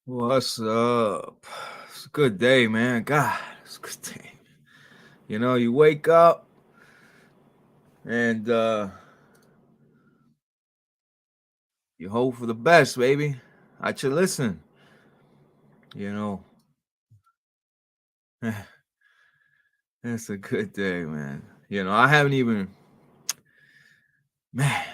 What's up? It's a good day, man. God, it's a good day. You wake up and you hope for the best, baby. I should listen. You know, it's a good day, man. I haven't even, man.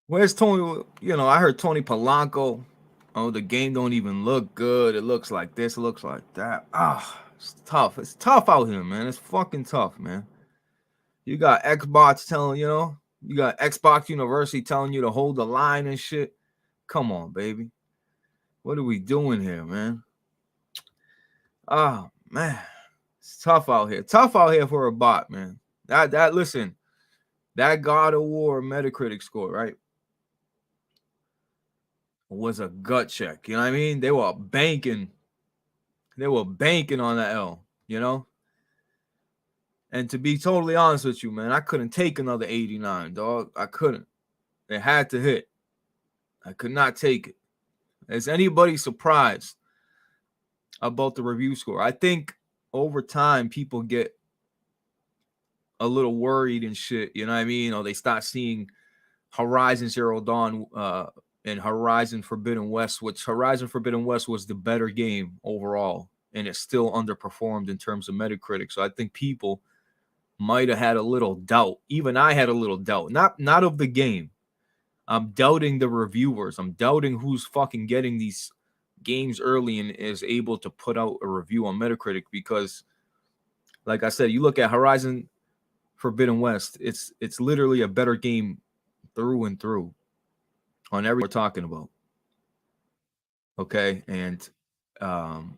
Where's Tony? I heard Tony Polanco. Oh, the game don't even look good. It looks like this. It looks like that. It's tough. It's tough out here, man. It's fucking tough, man. You got Xbox telling, you got Xbox University telling you to hold the line and shit. Come on, baby. What are we doing here, man? Oh, man. It's tough out here. Tough out here for a bot, man. Listen, that God of War Metacritic score, right? Was a gut check. You know what I mean? They were banking on the L, you know? And to be totally honest with you, man, I couldn't take another 89, dog. I couldn't. It had to hit. I could not take it. Is anybody surprised about the review score? I think over time people get a little worried and shit. You know what I mean? Or they start seeing Horizon Zero Dawn and Horizon Forbidden West, which Horizon Forbidden West was the better game overall, and it still underperformed in terms of Metacritic. So I think people might have had a little doubt. Even I had a little doubt. Not of the game. I'm doubting the reviewers. I'm doubting who's fucking getting these games early and is able to put out a review on Metacritic because, like I said, you look at Horizon Forbidden West, it's literally a better game through and through on everything we're talking about. Okay, and um,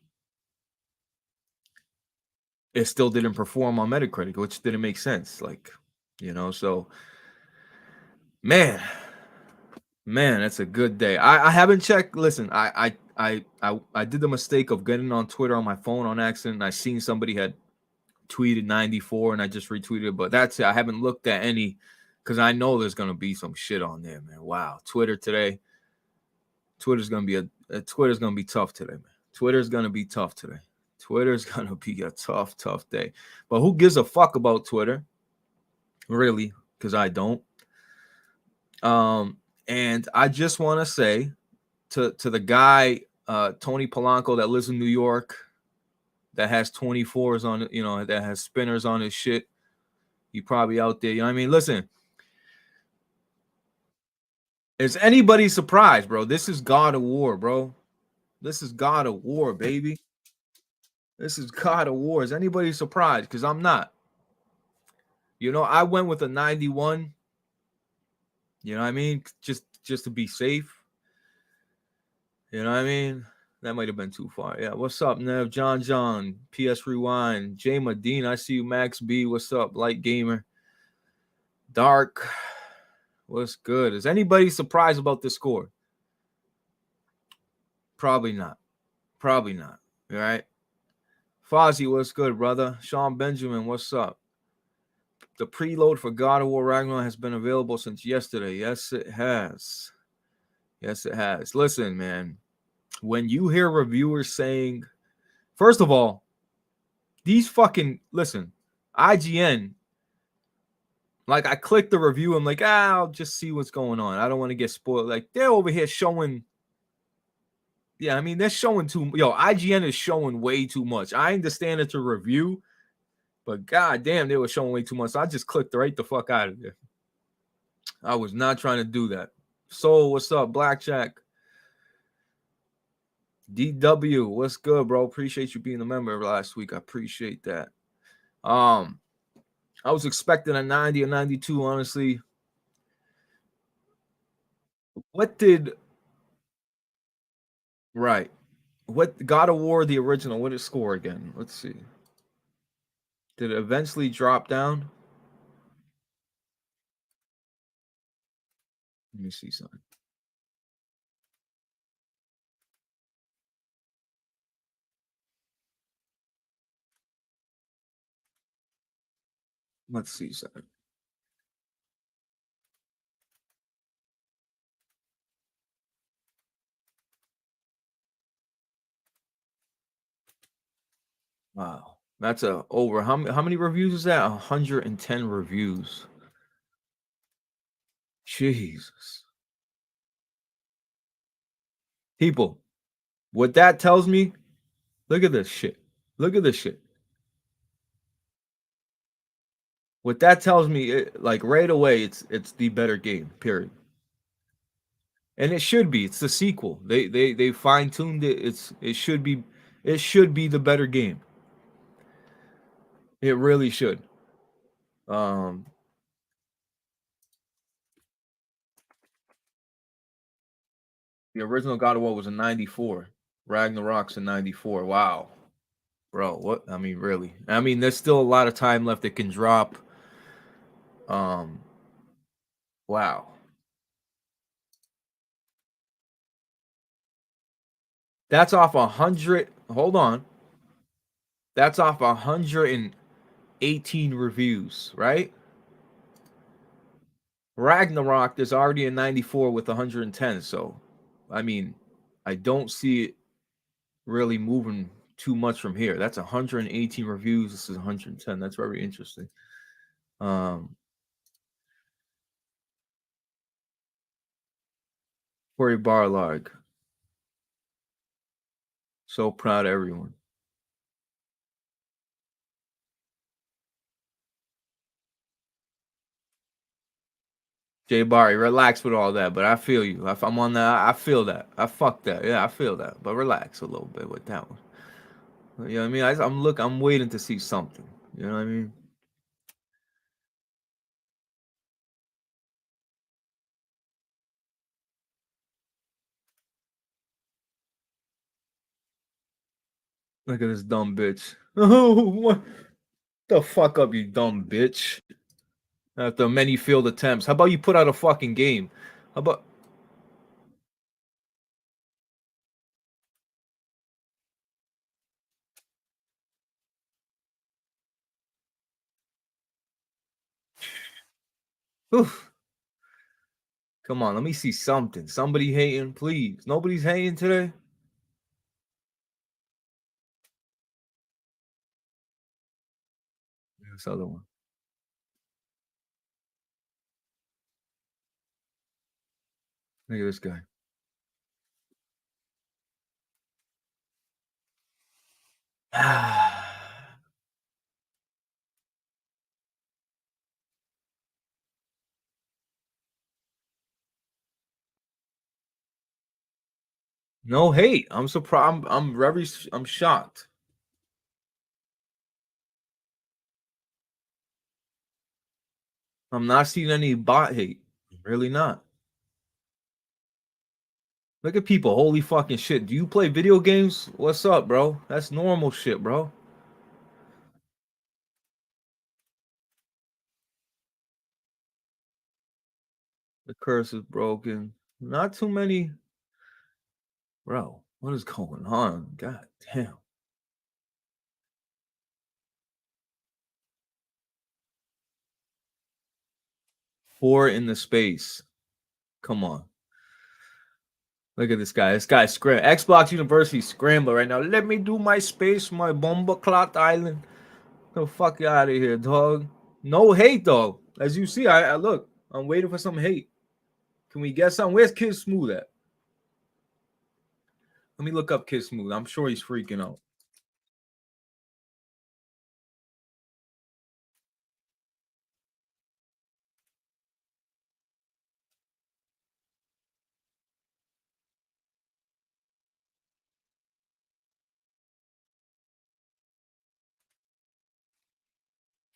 it still didn't perform on Metacritic, which didn't make sense. So man, man, that's a good day. I haven't checked. Listen, I did the mistake of getting on Twitter on my phone on accident. I seen somebody had tweeted 94 and I just retweeted it, but that's it. I haven't looked at any because I know there's gonna be some shit on there, man. Wow, Twitter today. Twitter's gonna be tough today, man. Twitter's gonna be tough today. Twitter's gonna be a tough, tough day. But who gives a fuck about Twitter? Really? Because I don't. Um, and I just want to say to the guy, Tony Polanco, that lives in New York, that has 24s on, that has spinners on his shit. He probably out there. You know what I mean? Listen, is anybody surprised, bro? This is God of War, bro. This is God of War, baby. This is God of War. Is anybody surprised? Because I'm not. I went with a 91. You know what I mean? Just to be safe. You know what I mean? That might have been too far. Yeah. What's up, Nev? John, PS Rewind, Jay Medine. I see you, Max B. What's up, Light Gamer? Dark. What's good? Is anybody surprised about the score? Probably not. Probably not. All right. Fozzie, what's good, brother? Sean Benjamin, what's up? The preload for God of War Ragnarok has been available since yesterday. Yes, it has. Yes, it has. Listen, man, when you hear reviewers saying, first of all, listen, IGN, like I clicked the review, I'm like, I'll just see what's going on. I don't want to get spoiled. Like they're over here showing, yeah, I mean, they're showing IGN is showing way too much. I understand it's a review, but goddamn, they were showing way too much. So I just clicked right the fuck out of there. I was not trying to do that. Soul, what's up? Blackjack. DW, what's good, bro? Appreciate you being a member last week. I appreciate that. I was expecting a 90 or 92, honestly. What did right? What God of War the original? What did it score again? Let's see. Did it eventually drop down? Let me see something. Let's see something. Wow. That's a over how many reviews is that? 110 reviews. Jesus. People, what that tells me, look at this shit. Look at this shit. What that tells me, like right away, it's the better game. Period. And it should be. It's the sequel. They fine tuned it. It should be the better game. It really should. Um, the original God of War was in '94. Ragnarok's in '94. Wow, bro. What? I mean, really? I mean, there's still a lot of time left. It can drop. Um, wow. That's off 100. Hold on. That's off 118 reviews, right? Ragnarok is already in '94 with 110. So, I mean, I don't see it really moving too much from here. That's 118 reviews. This is 110. That's very interesting. Um, Corey Barlog, so proud of everyone. Jay Barry, relax with all that, but I feel you. If I'm on that, I feel that. I fuck that. Yeah, I feel that. But relax a little bit with that one. You know what I mean? I'm waiting to see something. You know what I mean? Look at this dumb bitch. Oh, what the fuck up, you dumb bitch. After many failed attempts. How about you put out a fucking game? How about oof. Come on, let me see something. Somebody hating, please. Nobody's hating today. This other one. Look at this guy. No hate. I'm surprised. I'm shocked. I'm not seeing any bot hate. Really not. Look at people. Holy fucking shit. Do you play video games? What's up, bro? That's normal shit, bro. The curse is broken. Not too many. Bro, what is going on? God damn. 4 in the space. Come on. Look at this guy. This guy's Xbox University scrambler right now. Let me do my space, my bomba clot island. The fuck out of here, dog. No hate though. As you see, I look. I'm waiting for some hate. Can we get some? Where's Kid Smooth at? Let me look up Kid Smooth. I'm sure he's freaking out.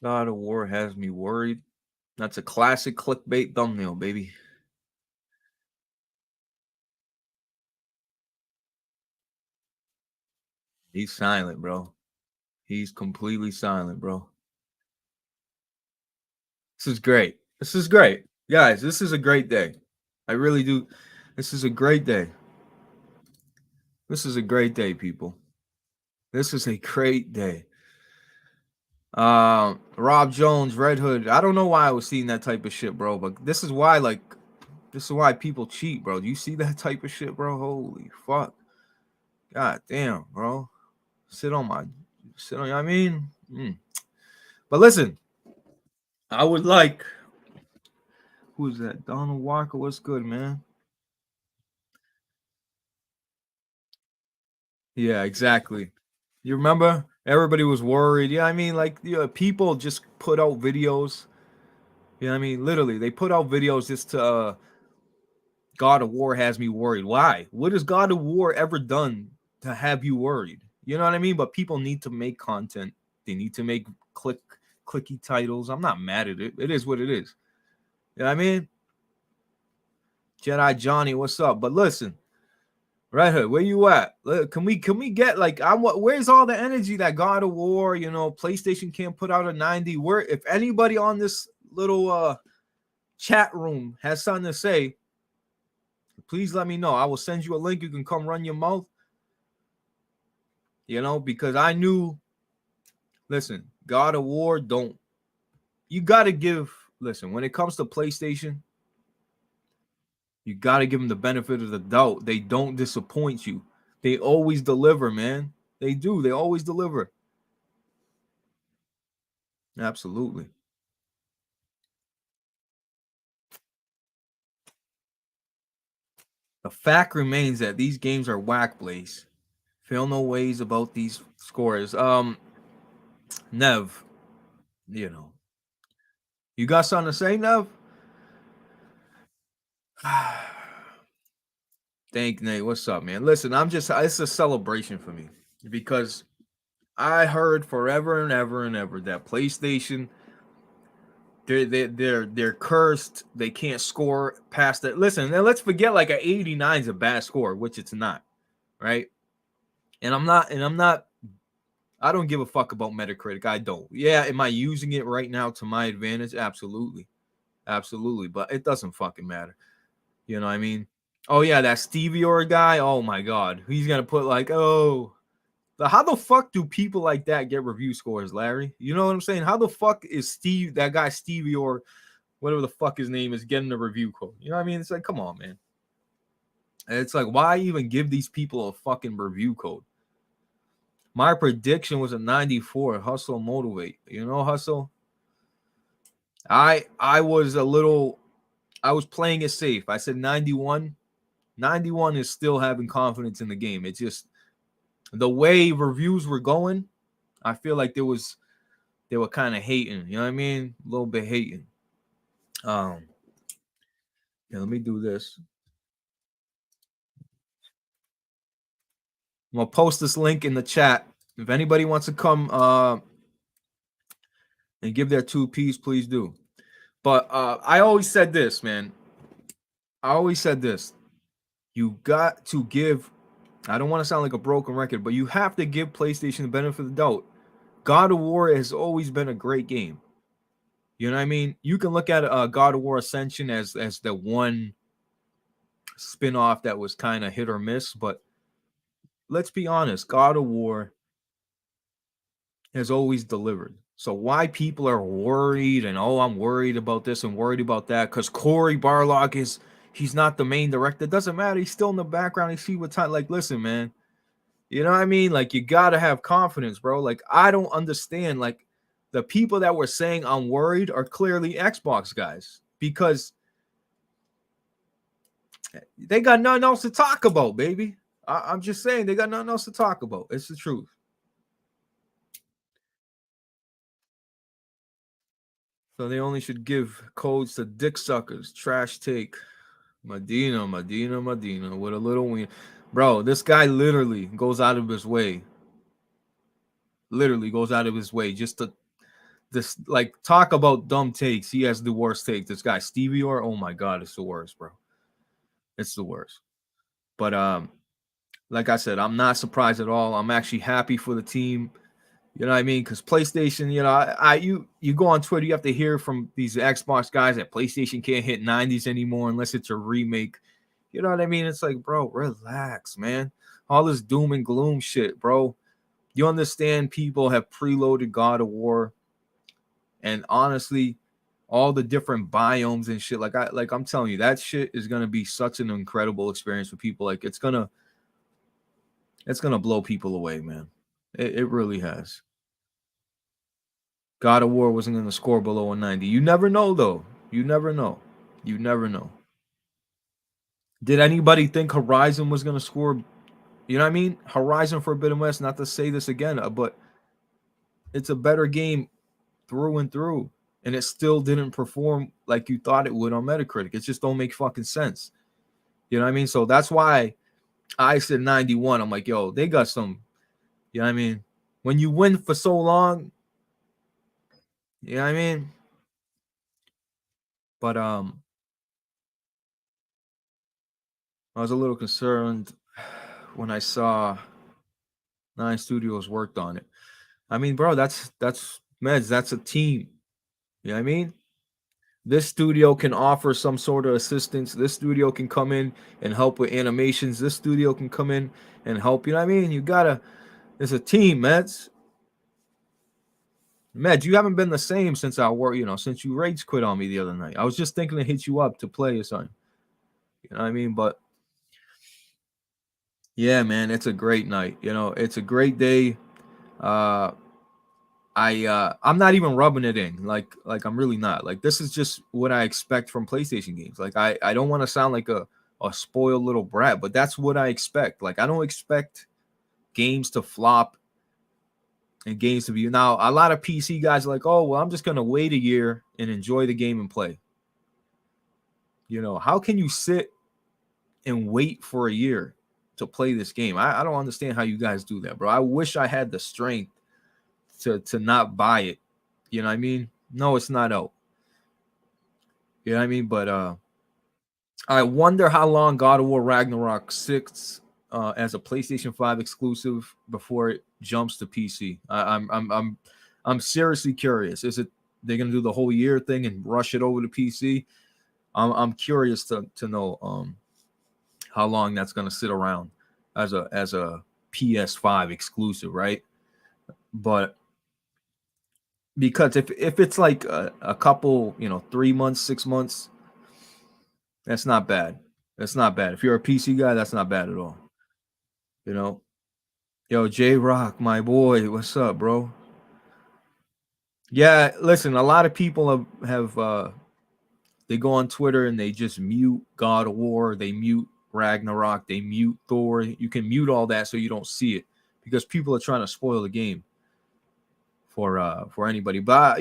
God of War has me worried. That's a classic clickbait thumbnail, baby. He's silent, bro. He's completely silent, bro. This is great. This is great. Guys, this is a great day. I really do. This is a great day. This is a great day, people. This is a great day. Rob Jones, Red Hood. I don't know why I was seeing that type of shit, bro, but this is why people cheat, bro. Do you see that type of shit, bro? Holy fuck. God damn, bro. Sit on my So, you know what I mean? But listen, I would like, who's that? Donald Walker. What's good, man? Yeah, exactly. You remember? Everybody was worried. Yeah, I mean, like, people just put out videos. You know what I mean? Literally, they put out videos just to God of War has me worried. Why? What has God of War ever done to have you worried? You know what I mean? But people need to make content. They need to make clicky titles. I'm not mad at it. It is what it is. You know what I mean? Jedi Johnny, what's up? But listen, Red Hood, where you at? Can we get like where's all the energy that God of War, PlayStation can't put out a 90? Where if anybody on this little chat room has something to say, please let me know. I will send you a link. You can come run your mouth. Because I knew, listen, God of War, you got to listen, when it comes to PlayStation, you got to give them the benefit of the doubt. They don't disappoint you. They always deliver, man. They do. They always deliver. Absolutely. The fact remains that these games are whack, Blaze. Feel no ways about these scores. Nev, you know, you got something to say, Nev? Thank Nate. What's up, man? Listen, it's a celebration for me because I heard forever and ever and ever that PlayStation, they're cursed. They can't score past that. Listen, now let's forget like an 89 is a bad score, which it's not, right? And I'm not I don't give a fuck about Metacritic. I don't. Yeah, am I using it right now to my advantage? Absolutely. Absolutely. But it doesn't fucking matter. You know what I mean? Oh yeah, that Stevie or guy. Oh my god. He's gonna put like, oh, how the fuck do people like that get review scores, Larry? You know what I'm saying? How the fuck is that guy Stevie or whatever the fuck his name is getting a review code? You know what I mean? It's like, come on, man. And it's like, why even give these people a fucking review code? My prediction was a 94. Hustle, motivate. Hustle. I was I was playing it safe. I said 91. 91 is still having confidence in the game. It's just the way reviews were going. I feel like they were kind of hating. You know what I mean? A little bit hating. Um, yeah, let me do this. I'm gonna post this link in the chat. If anybody wants to come and give their 2 piece, please do. But I always said this, man. I always said this. You got to give. I don't want to sound like a broken record, but you have to give PlayStation the benefit of the doubt. God of War has always been a great game. You know what I mean? You can look at God of War Ascension as the one spin-off that was kind of hit or miss, but let's be honest, God of War has always delivered. So why people are worried and I'm worried about this and worried about that because Corey Barlog he's not the main director. It doesn't matter. He's still in the background. You see what time? Like, listen, man. You know what I mean? Like, you gotta have confidence, bro. Like, I don't understand. Like, the people that were saying I'm worried are clearly Xbox guys because they got nothing else to talk about, baby. I'm just saying they got nothing else to talk about. It's the truth. So they only should give codes to dick suckers. Trash take. Medina with a little wing. Bro, this guy literally goes out of his way. Literally goes out of his way just to like talk about dumb takes. He has the worst take. This guy, Stevie Orr, oh my god, it's the worst, bro. It's the worst. But like I said, I'm not surprised at all. I'm actually happy for the team. You know what I mean? Because PlayStation, you go on Twitter, you have to hear from these Xbox guys that PlayStation can't hit 90s anymore unless it's a remake. You know what I mean? It's like, bro, relax, man. All this doom and gloom shit, bro. You understand people have preloaded God of War, and honestly, all the different biomes and shit. I'm telling you, that shit is gonna be such an incredible experience for people. Like it's gonna blow people away, man. It really has. God of War wasn't going to score below a 90. You never know, though. You never know. You never know. Did anybody think Horizon was going to score? You know what I mean? Horizon Forbidden West, not to say this again, but it's a better game through and through. And it still didn't perform like you thought it would on Metacritic. It just don't make fucking sense. You know what I mean? So that's why I said 91. I'm like, yo, they got some, you know what I mean? When you win for so long, you know what I mean? But I was a little concerned when I saw Nine Studios worked on it. I mean, bro, that's meds. That's a team. You know what I mean? This studio can offer some sort of assistance. This studio can come in and help with animations. This studio can come in and help. You know what I mean? You gotta. It's a team, Meds. Meds, you haven't been the same since I work. You know, since you rage quit on me the other night. I was just thinking to hit you up to play or something. You know what I mean? But yeah, man, it's a great night. You know, it's a great day. Uh, I'm not even rubbing it in. Like I'm really not. Like this is just what I expect from PlayStation games. Like I don't want to sound like a spoiled little brat, but that's what I expect. Like I don't expect games to flop and games to be now. A lot of PC guys are like, oh well, I'm just gonna wait a year and enjoy the game and play. You know, how can you sit and wait for a year to play this game? I don't understand how you guys do that, bro. I wish I had the strength to not buy it. You know what I mean? No, it's not out. You know what I mean? But I wonder how long God of War Ragnarok sits as a PlayStation 5 exclusive before it jumps to PC. I'm seriously curious. Is it they're gonna do the whole year thing and rush it over to PC? I'm curious to know how long that's gonna sit around as a PS5 exclusive, right? But because if it's like a couple, 3 months, 6 months, that's not bad. That's not bad. If you're a PC guy, that's not bad at all. You know, yo, J Rock, my boy, what's up, bro? Yeah, listen, a lot of people have they go on Twitter and they just mute God of War, they mute Ragnarok, they mute Thor. You can mute all that so you don't see it because people are trying to spoil the game for anybody. But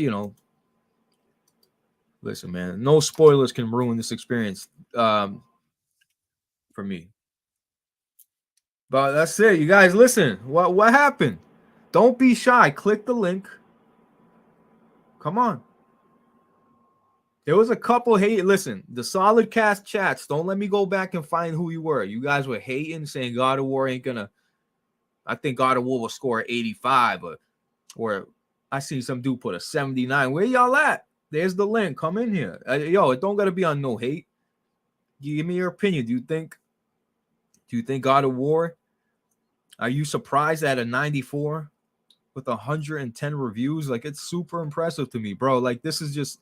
listen, man, no spoilers can ruin this experience for me. But that's it, you guys. Listen, what happened? Don't be shy. Click the link. Come on. There was a couple hate. Listen, the solid cast chats. Don't let me go back and find who you were. You guys were hating, saying God of War ain't gonna. I think God of War will score 85, or I seen some dude put a 79. Where y'all at? There's the link. Come in here. Yo, it don't gotta be on no hate. You give me your opinion. Do you think God of War? Are you surprised at a 94 with 110 reviews? Like it's super impressive to me, bro. Like this is just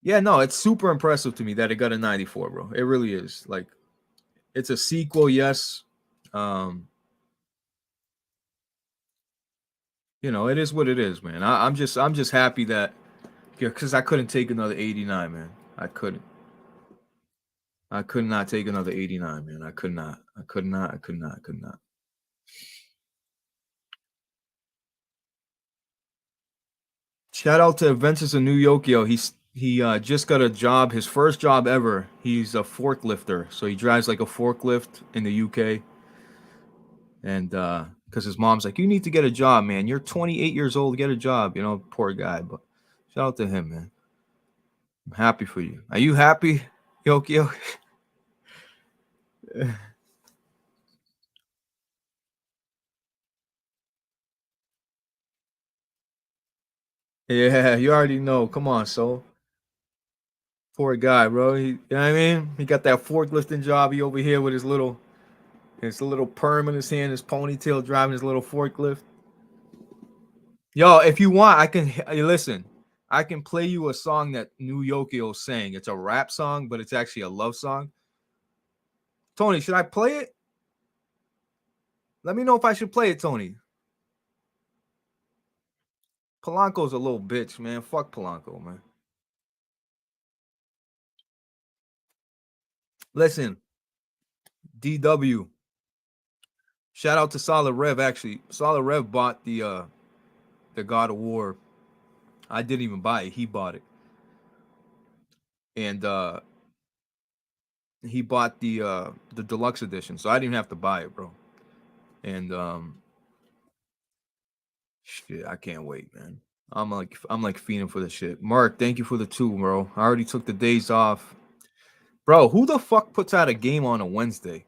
yeah, no, it's super impressive to me that it got a 94, bro. It really is. Like it's a sequel, yes. Um, it is what it is, man. I'm just happy that because I couldn't take another 89, man. I couldn't. I could not take another 89, man. I could not. I could not. I could not. I could not. Shout out to Adventures in New Yorkio. He just got a job, his first job ever. He's a forklifter, so he drives like a forklift in the UK. And because his mom's like, you need to get a job, man. You're 28 years old, get a job. Poor guy. But shout out to him, man. I'm happy for you. Are you happy, Yokio? Yeah, you already know. Come on, soul. Poor guy, bro. You know what I mean? He got that forklifting job. He over here with his little perm in his hand, his ponytail, driving his little forklift. Yo, if you want, I can listen. I can play you a song that New Yokio sang. It's a rap song, but it's actually a love song. Tony, should I play it? Let me know if I should play it, Tony. Polanco's a little bitch, man. Fuck Polanco, man. Listen, DW. Shout out to Solid Rev. Actually, Solid Rev bought the God of War. I didn't even buy it. He bought it, and he bought the deluxe edition, so I didn't have to buy it, bro. And shit, I can't wait, man. I'm like fiending for the shit. Mark, thank you for the 2, bro. I already took the days off. Bro, who the fuck puts out a game on a Wednesday?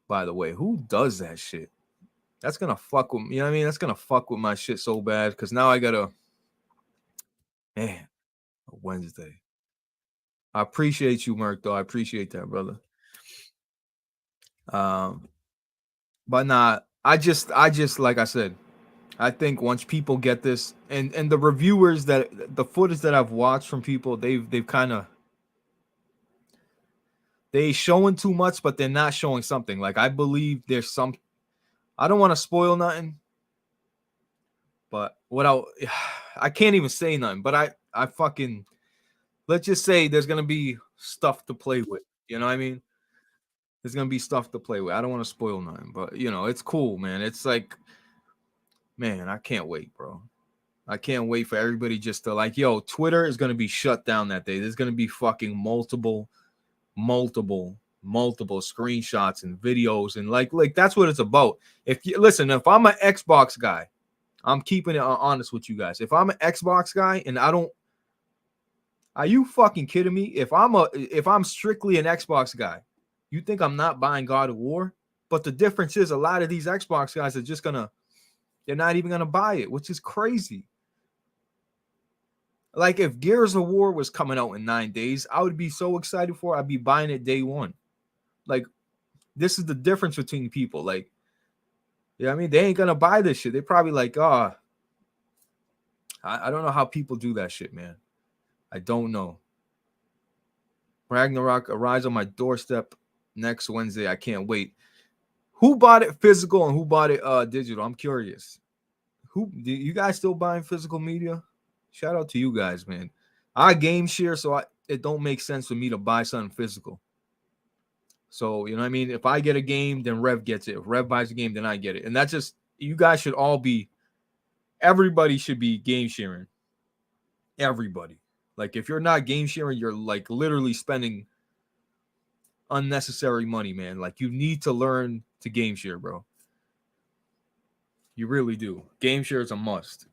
By the way, who does that shit? That's gonna fuck with me. You know what I mean? That's gonna fuck with my shit so bad because now I gotta, man, a Wednesday. I appreciate you, Mark, though. I appreciate that, brother. Um, but nah, I just like I said, I think once people get this and the reviewers that the footage that I've watched from people, they've kind of they showing too much, but they're not showing something. Like I believe there's some. I don't want to spoil nothing, but what I can't even say nothing. But I fucking let's just say there's gonna be stuff to play with. You know what I mean? There's gonna be stuff to play with. I don't want to spoil nothing, but it's cool, man. It's like, man, I can't wait, bro. I can't wait for everybody just to like, yo, Twitter is gonna be shut down that day. There's gonna be fucking multiple screenshots and videos and like that's what it's about. If you listen, if I'm an Xbox guy, I'm keeping it honest with you guys. If I'm an Xbox guy and I don't, are you fucking kidding me? If I'm strictly an Xbox guy, you think I'm not buying God of War? But the difference is a lot of these Xbox guys are just they're not even gonna buy it, which is crazy. Like if Gears of War was coming out in 9 days, I would be so excited for it. I'd be buying it day one. Like this is the difference between people. Like, I mean, they ain't gonna buy this shit. They probably like, I don't know how people do that shit, man. I don't know. Ragnarok arrives on my doorstep next Wednesday. I can't wait. Who bought it physical and who bought it digital? I'm curious. Who do you guys still buying physical media? Shout out to you guys, man. I game share, so it don't make sense for me to buy something physical. So, you know what I mean? If I get a game, then Rev gets it. If Rev buys a game, then I get it. And that's just, you guys should all be, everybody should be game sharing. Everybody. Like, if you're not game sharing, you're like literally spending unnecessary money, man. Like, you need to learn to game share, bro. You really do. Game share is a must.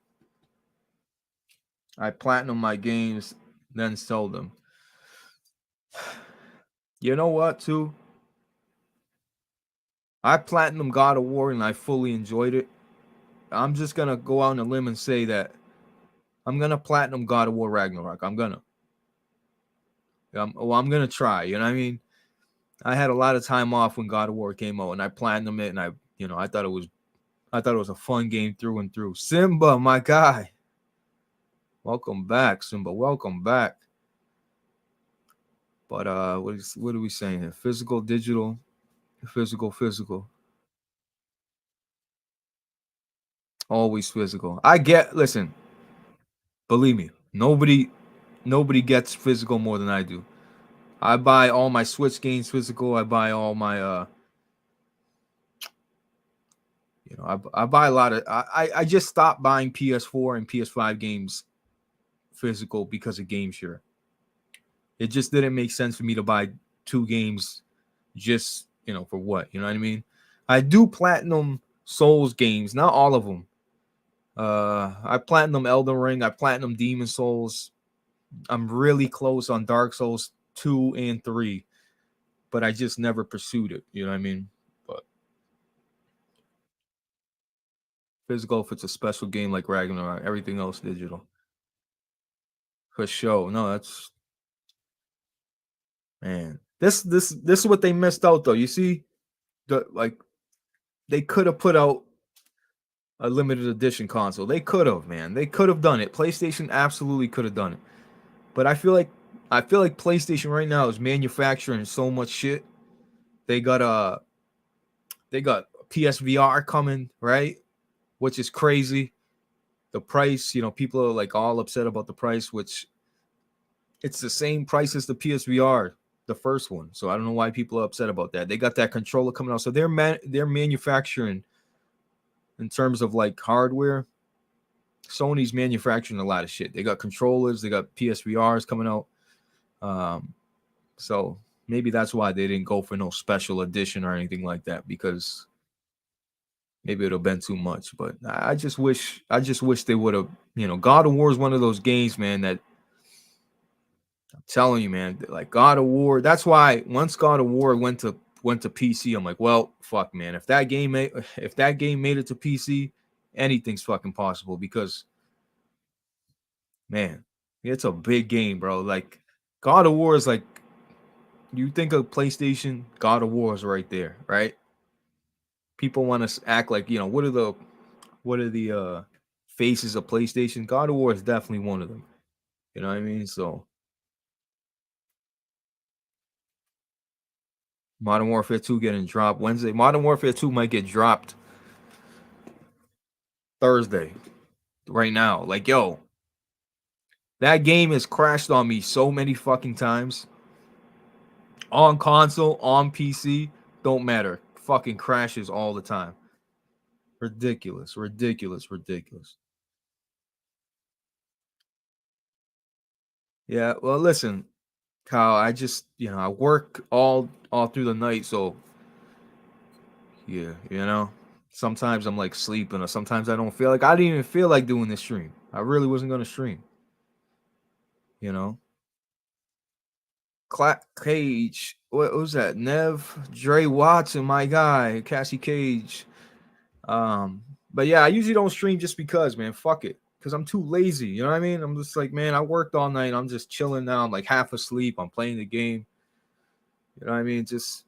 I platinum my games, then sell them. You know what, too? I platinum God of War and I fully enjoyed it. I'm just gonna go out on a limb and say that I'm gonna platinum God of War Ragnarok. I'm gonna try. You know what I mean? I had a lot of time off when God of War came out, and I platinum it, and I thought it was a fun game through and through. Simba, my guy, welcome back, Simba. Welcome back. But what are we saying here? Physical, digital, physical. Always physical. Listen, believe me, nobody gets physical more than I do. I buy all my Switch games physical. I buy all my I buy a lot of I just stopped buying PS4 and PS5 games physical because of game share. It just didn't make sense for me to buy 2 games just, for what? You know what I mean? I do platinum Souls games, not all of them. I platinum Elden Ring, I platinum Demon Souls. I'm really close on Dark Souls 2 and 3, but I just never pursued it. You know what I mean? But physical, if it's a special game like Ragnarok, everything else digital. For sure. No, that's, man. This is what they missed out though. You see, they could have put out a limited edition console. They could have, man. They could have done it. PlayStation absolutely could have done it. But I feel like PlayStation right now is manufacturing so much shit. They got PSVR coming, right? Which is crazy. The price, people are like all upset about the price, which it's the same price as the PSVR, the first one. So I don't know why people are upset about that. They got that controller coming out, so they're manufacturing in terms of like hardware. Sony's manufacturing a lot of shit. They got controllers, they got PSVRs coming out. Um, so maybe that's why they didn't go for no special edition or anything like that, because maybe it'll been too much. But I just wish they would have. God of War is one of those games, man, that I'm telling you, man, like God of War. That's why once God of War went to PC, I'm like, well, fuck, man. If that game made it to PC, anything's fucking possible, because man, it's a big game, bro. Like God of War is like, you think of PlayStation, God of War is right there, right? People want to act like, what are the faces of PlayStation? God of War is definitely one of them. You know what I mean? So Modern Warfare 2 getting dropped Wednesday. Modern Warfare 2 might get dropped Thursday. Right now. Like, yo, that game has crashed on me so many fucking times. On console, on PC, don't matter. Fucking crashes all the time. Ridiculous, ridiculous, ridiculous. Yeah, well, listen, Kyle, I just, I work all through the night, so yeah, sometimes I'm like sleeping, or sometimes I don't feel like, I didn't even feel like doing this stream. I really wasn't gonna stream, you know. Cage, what was that? Nev, Dre Watson, my guy, Cassie Cage. Um, but yeah, I usually don't stream just because, man, fuck it, because I'm too lazy. You know what I mean? I'm just like, man, I worked all night. I'm just chilling now. I'm like half asleep. I'm playing the game. You know what I mean? Just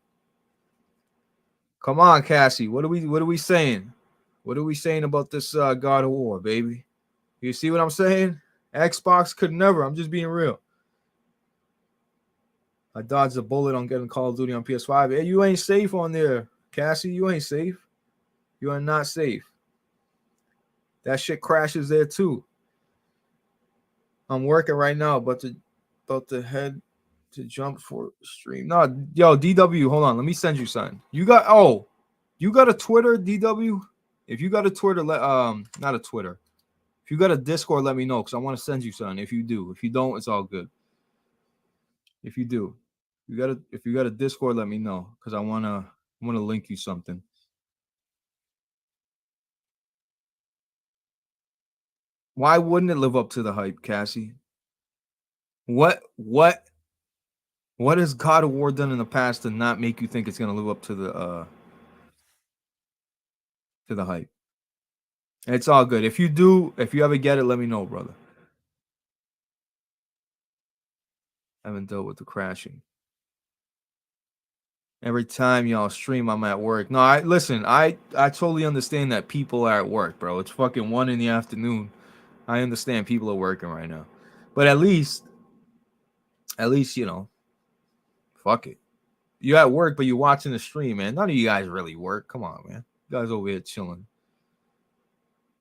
come on, Cassie. What are we saying? What are we saying about this God of War, baby? You see what I'm saying? Xbox could never. I'm just being real. I dodged a bullet on getting Call of Duty on PS5. Hey, you ain't safe on there, Cassie. You ain't safe. You are not safe. That shit crashes there too. I'm working right now, but about to head to jump for stream. No, yo, DW, hold on. Let me send you something. You got a Twitter, DW? If you got a Twitter, not a Twitter. If you got a Discord, let me know, because I want to send you something. If you do, if you don't, it's all good. If you do, if you got a Discord, let me know, because I wanna link you something. Why wouldn't it live up to the hype, Cassie? What has God of War done in the past to not make you think it's gonna live up to the hype? It's all good. If you do, if you ever get it, let me know, brother. I haven't dealt with the crashing. Every time y'all stream, I'm at work. No, I listen. I totally understand that people are at work, bro. It's fucking 1 in the afternoon. I understand people are working right now, but at least fuck it. You at work, but you're watching the stream, man. None of you guys really work. Come on, man. You guys over here chilling.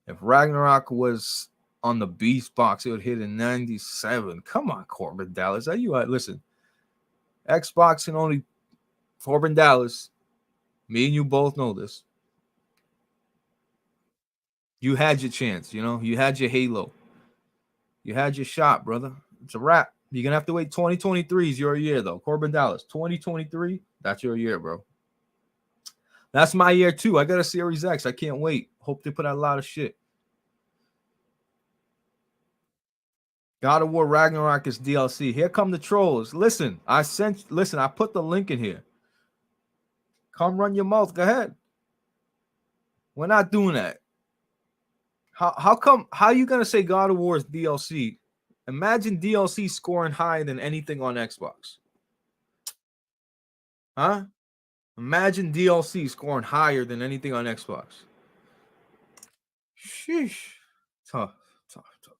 If Ragnarok was on the Beast box, it would hit in 97. Come on, Corbin Dallas. Are you listen? Xbox and only Corbin Dallas. Me and you both know this. You had your chance, you had your halo. You had your shot, brother. It's a wrap. You're gonna have to wait. 2023 is your year, though. Corbin Dallas, 2023, that's your year, bro. That's my year too. I got a Series X. I can't wait. Hope they put out a lot of shit. God of War Ragnarok is DLC. Here come the trolls. Listen, I put the link in here. Come run your mouth. Go ahead. We're not doing that. How you gonna say God of War is DLC? Imagine DLC scoring higher than anything on Xbox. Huh? Imagine DLC scoring higher than anything on Xbox. Sheesh. Tough, tough, tough.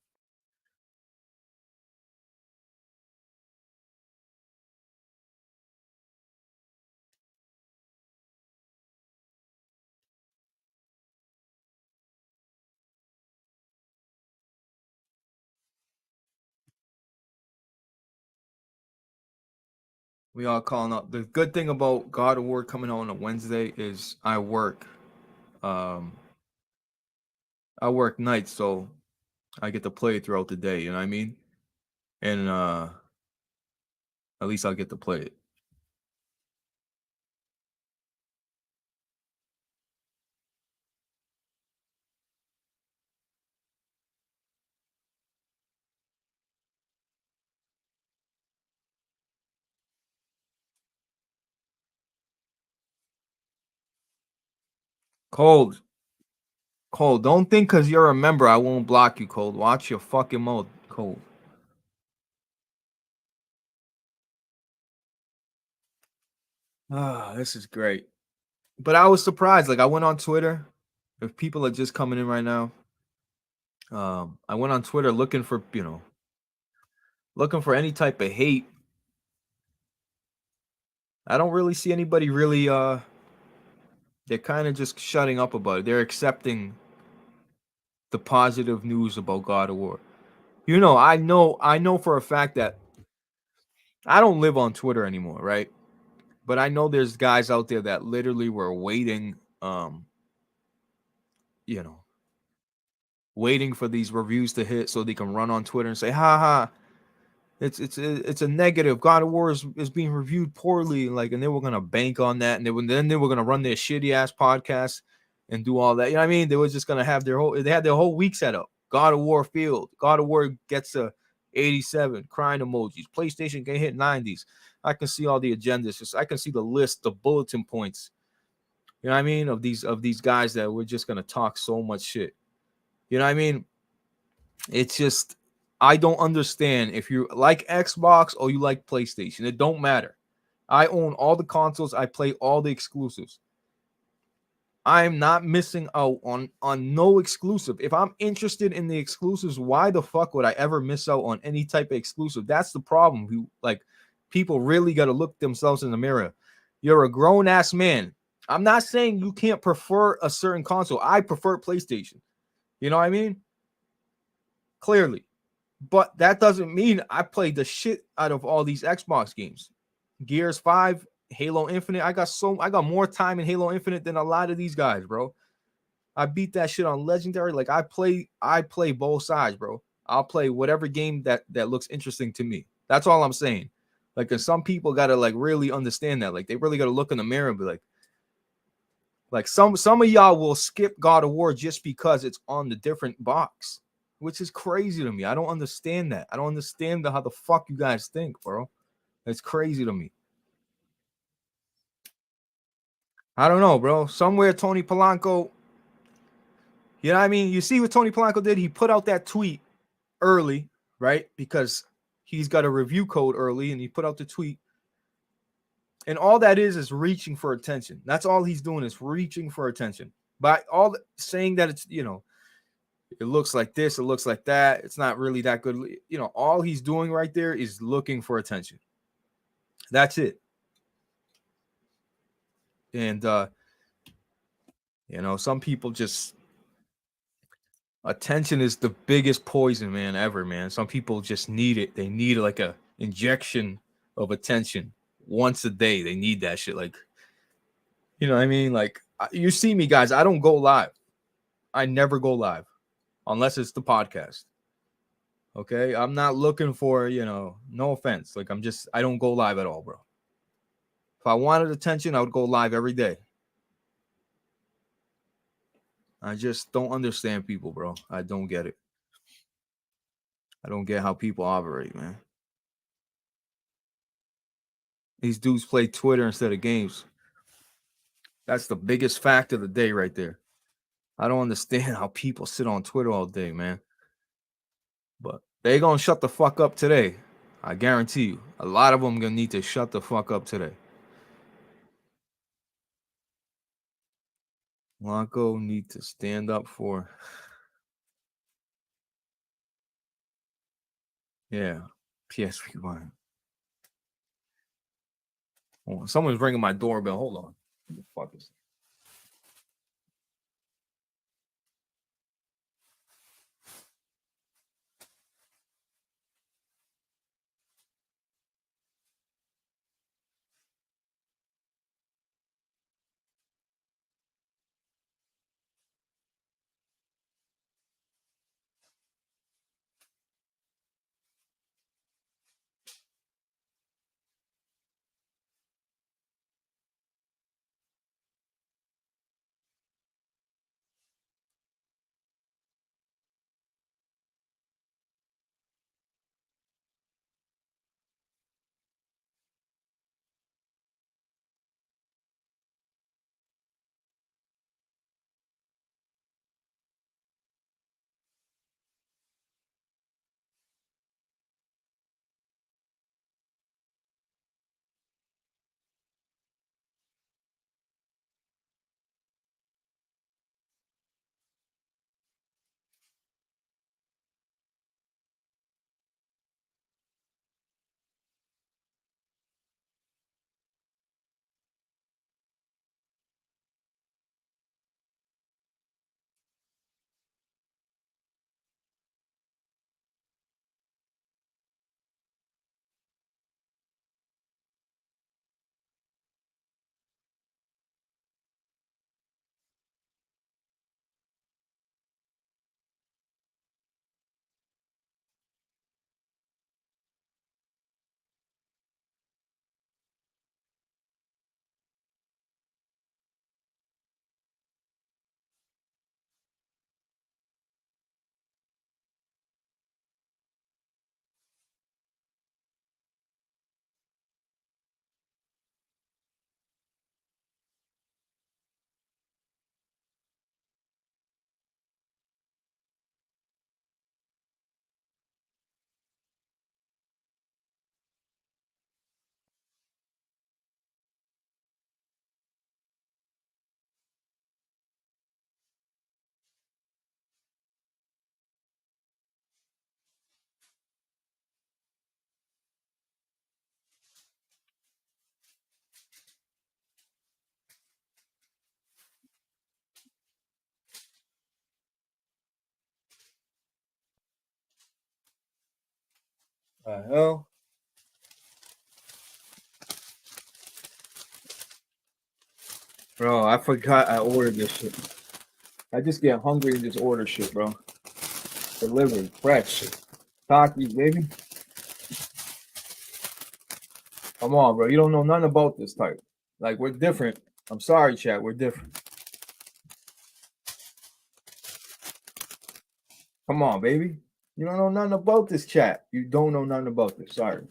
We all calling up. The good thing about God of War coming out on a Wednesday is Um, I work nights, so I get to play it throughout the day. You know what I mean? And at least I'll get to play it. Cold, Cold. Don't think because you're a member I won't block you. Cold. Watch your fucking mouth. Cold. Ah, this is great. But I was surprised. Like I went on Twitter. If people are just coming in right now, I went on Twitter looking for looking for any type of hate. I don't really see anybody really. They're kind of just shutting up about it. They're accepting the positive news about God of War. I know for a fact that I don't live on Twitter anymore, right? But I know there's guys out there that literally were waiting, you know, waiting for these reviews to hit so they can run on Twitter and say, "Ha ha, it's a negative. God of War is being reviewed poorly." Like, and they were gonna bank on that, and then they were gonna run their shitty ass podcast and do all that. You know what I mean? They were just gonna have they had their whole week set up. God of War field. God of War gets a 87 crying emojis. PlayStation can hit 90s. I can see all the agendas. Just I can see the list, the bulletin points. You know what I mean? Of these guys that we're just gonna talk so much shit. You know what I mean? It's just I don't understand if you like Xbox or you like PlayStation. It don't matter. I own all the consoles. I play all the exclusives. I'm not missing out on no exclusive. If I'm interested in the exclusives, why the fuck would I ever miss out on any type of exclusive? That's the problem. People really got to look themselves in the mirror. You're a grown ass man. I'm not saying you can't prefer a certain console. I prefer PlayStation. You know what I mean? Clearly. But that doesn't mean I played the shit out of all these Xbox games. Gears 5, Halo Infinite. I got more time in Halo Infinite than a lot of these guys, bro. I beat that shit on Legendary. Like I play both sides, bro. I'll play whatever game that looks interesting to me. That's all I'm saying. Like, cause some people gotta like really understand that. Like, they really gotta look in the mirror and be like some of y'all will skip God of War just because it's on the different box, which is crazy to me. I don't understand that. I don't understand how the fuck you guys think, bro. It's crazy to me. I don't know, bro. Somewhere Tony Polanco, you know what I mean? You see what Tony Polanco did? He put out that tweet early, right? Because he's got a review code early and he put out the tweet. And all that is reaching for attention. That's all he's doing is reaching for attention. By saying that it looks like this, it looks like that, it's not really that good. All he's doing right there is looking for attention. That's it. And some people just attention is the biggest poison, man, ever, man. Some people just need it. They need like a injection of attention once a day. They need that shit. Like, you know what I mean? Like, you see me, guys. I don't go live. I never go live unless it's the podcast. Okay. I'm not looking for, no offense. Like, I don't go live at all, bro. If I wanted attention, I would go live every day. I just don't understand people, bro. I don't get it. I don't get how people operate, man. These dudes play Twitter instead of games. That's the biggest fact of the day right there. I don't understand how people sit on Twitter all day, man. But they gonna shut the fuck up today. I guarantee you. A lot of them gonna need to shut the fuck up today. Blanco need to stand up for. Yeah. PS1. Oh, someone's ringing my doorbell. Hold on. Who the fuck is Hell? Bro, I forgot I ordered this shit. I just get hungry and just order shit, bro. Delivered, fresh. Takis, baby. Come on, bro. You don't know nothing about this type. Like, we're different. I'm sorry, chat. We're different. Come on, baby. You don't know nothing about this chat. You don't know nothing about this. Sorry.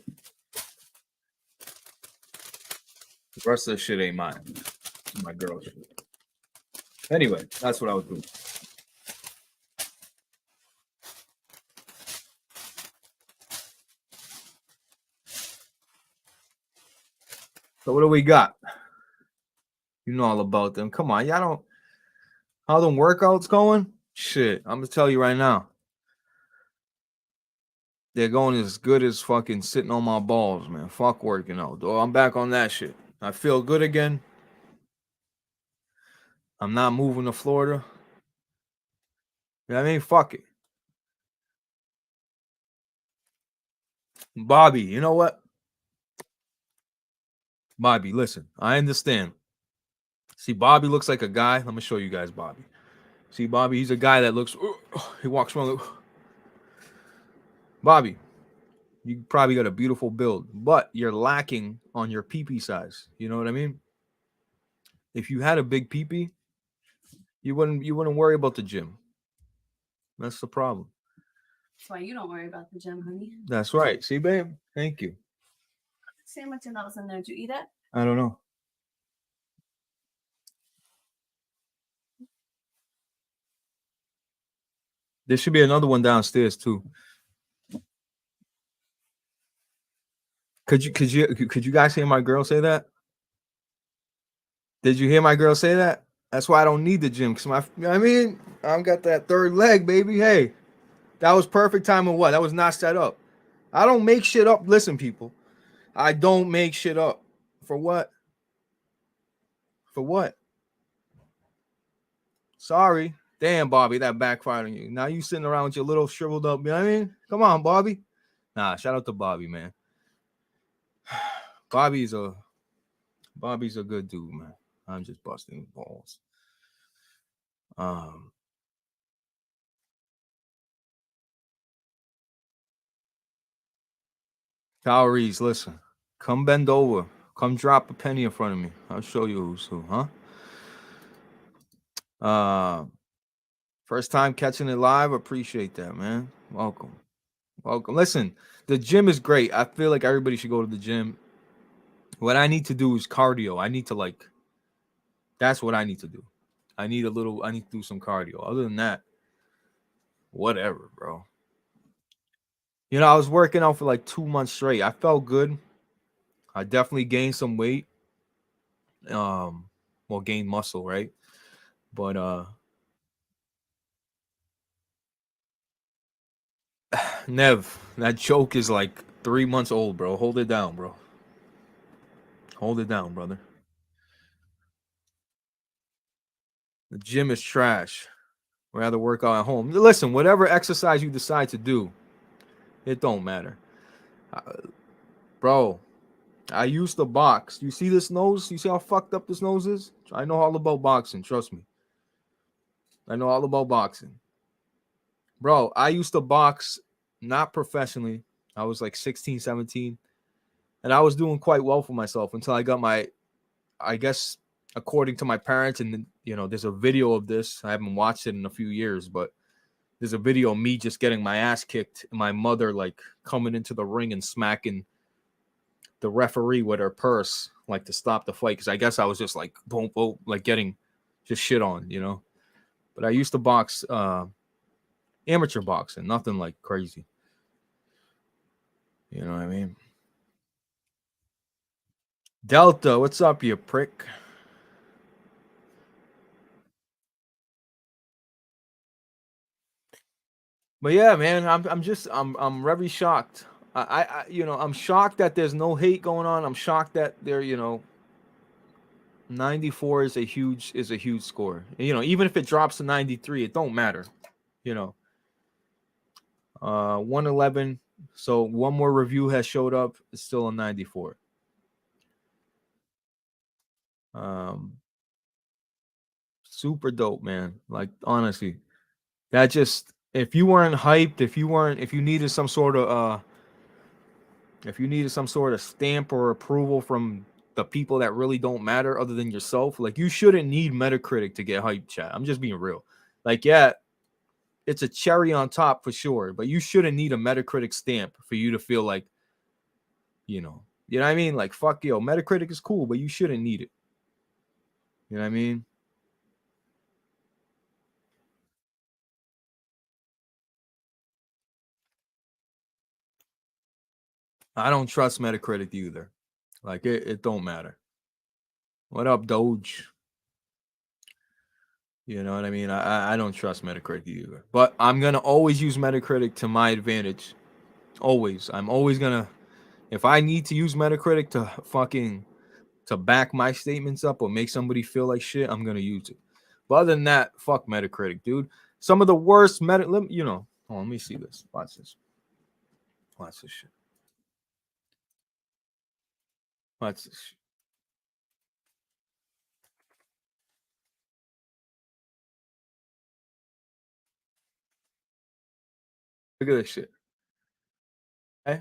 The rest of the shit ain't mine. It's my girl's shit. Anyway, that's what I was doing. So what do we got? You know all about them. Come on, y'all don't. How them workouts going? Shit, I'm gonna tell you right now. They're going as good as fucking sitting on my balls, man. Fuck working out, though. I'm back on that shit. I feel good again. I'm not moving to Florida. You know what I mean? Fuck it. Bobby, you know what? Bobby, listen, I understand. See, Bobby looks like a guy. Let me show you guys Bobby. See, Bobby, he's a guy that looks, he walks around like, Bobby, you probably got a beautiful build, but you're lacking on your pee size. You know what I mean? If you had a big pee, you wouldn't worry about the gym. That's the problem. That's why you don't worry about the gym, honey. That's right. See, babe? Thank you. Sandwich that was in there. Did you eat it? I don't know. There should be another one downstairs too. Could you guys hear my girl say that? Did you hear my girl say that? That's why I don't need the gym, because you know what I mean? I've got that third leg, baby. Hey, that was perfect timing. What? That was not set up. I don't make shit up. Listen, people, I don't make shit up. For what? For what? Sorry. Damn, Bobby, that backfired on you. Now you sitting around with your little shriveled up. You know what I mean? Come on, Bobby. Nah, shout out to Bobby, man. Bobby's a good dude, man. I'm just busting balls. Calories, listen. Come bend over. Come drop a penny in front of me. I'll show you who's who, huh? First time catching it live. Appreciate that, man. Welcome. Listen, the gym is great. I feel like everybody should go to the gym. What I need to do is cardio. That's what I need to do. I need to do some cardio. Other than that, whatever, bro. You know, I was working out for like 2 months straight. I felt good. I definitely gained some weight. Gained muscle, right? But Nev, that joke is like 3 months old, bro. Hold it down, bro. Hold it down, brother. The gym is trash. Rather work out at home. Listen, whatever exercise you decide to do, it don't matter. Bro, I used to box. You see this nose? You see how fucked up this nose is? I know all about boxing. Trust me. I know all about boxing. Bro, I used to box not professionally. I was like 16, 17. And I was doing quite well for myself until I got I guess, according to my parents, and there's a video of this. I haven't watched it in a few years, but there's a video of me just getting my ass kicked and my mother like coming into the ring and smacking the referee with her purse, like to stop the fight. Cause I guess I was just like, boom, boom, like getting just shit on, But I used to box, amateur boxing, nothing like crazy. You know what I mean? Delta, what's up, you prick? But yeah, man, I'm very shocked. I'm shocked that there's no hate going on. I'm shocked that 94 is a huge score. Even if it drops to 93, it don't matter. 111 So one more review has showed up. It's still a 94. Super dope, man. Like honestly, that just if you weren't hyped, if you needed some sort of if you needed some sort of stamp or approval from the people that really don't matter other than yourself, like you shouldn't need Metacritic to get hyped, chat. I'm just being real. Like, yeah, it's a cherry on top for sure, but you shouldn't need a Metacritic stamp for you to feel like, you know what I mean? Like, fuck yo, Metacritic is cool, but you shouldn't need it. You know what I mean? I don't trust Metacritic either. Like, it don't matter. What up, Doge? You know what I mean? I don't trust Metacritic either. But I'm gonna always use Metacritic to my advantage. Always. I'm always gonna if I need to use Metacritic to back my statements up or make somebody feel like shit, I'm gonna use it. But other than that, fuck Metacritic, dude. Some of the worst let me see this. Watch this. Watch this shit. Watch this shit. Look at this shit. Okay?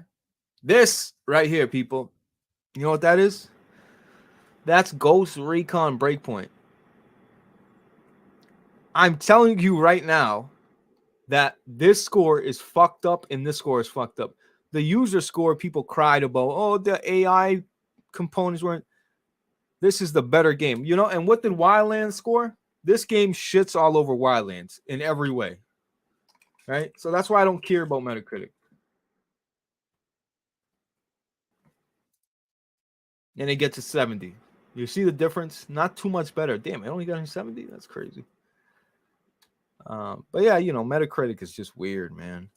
This right here, people. You know what that is? That's Ghost Recon Breakpoint. I'm telling you right now that this score is fucked up and this score is fucked up. The user score, people cried about, oh, the AI components weren't. This is the better game, you know. And what did Wildlands score? This game shits all over Wildlands in every way, right? So that's why I don't care about Metacritic. And it gets to 70. You see the difference? Not too much better. Damn, it only got a 70. That's crazy. But yeah, Metacritic is just weird, man.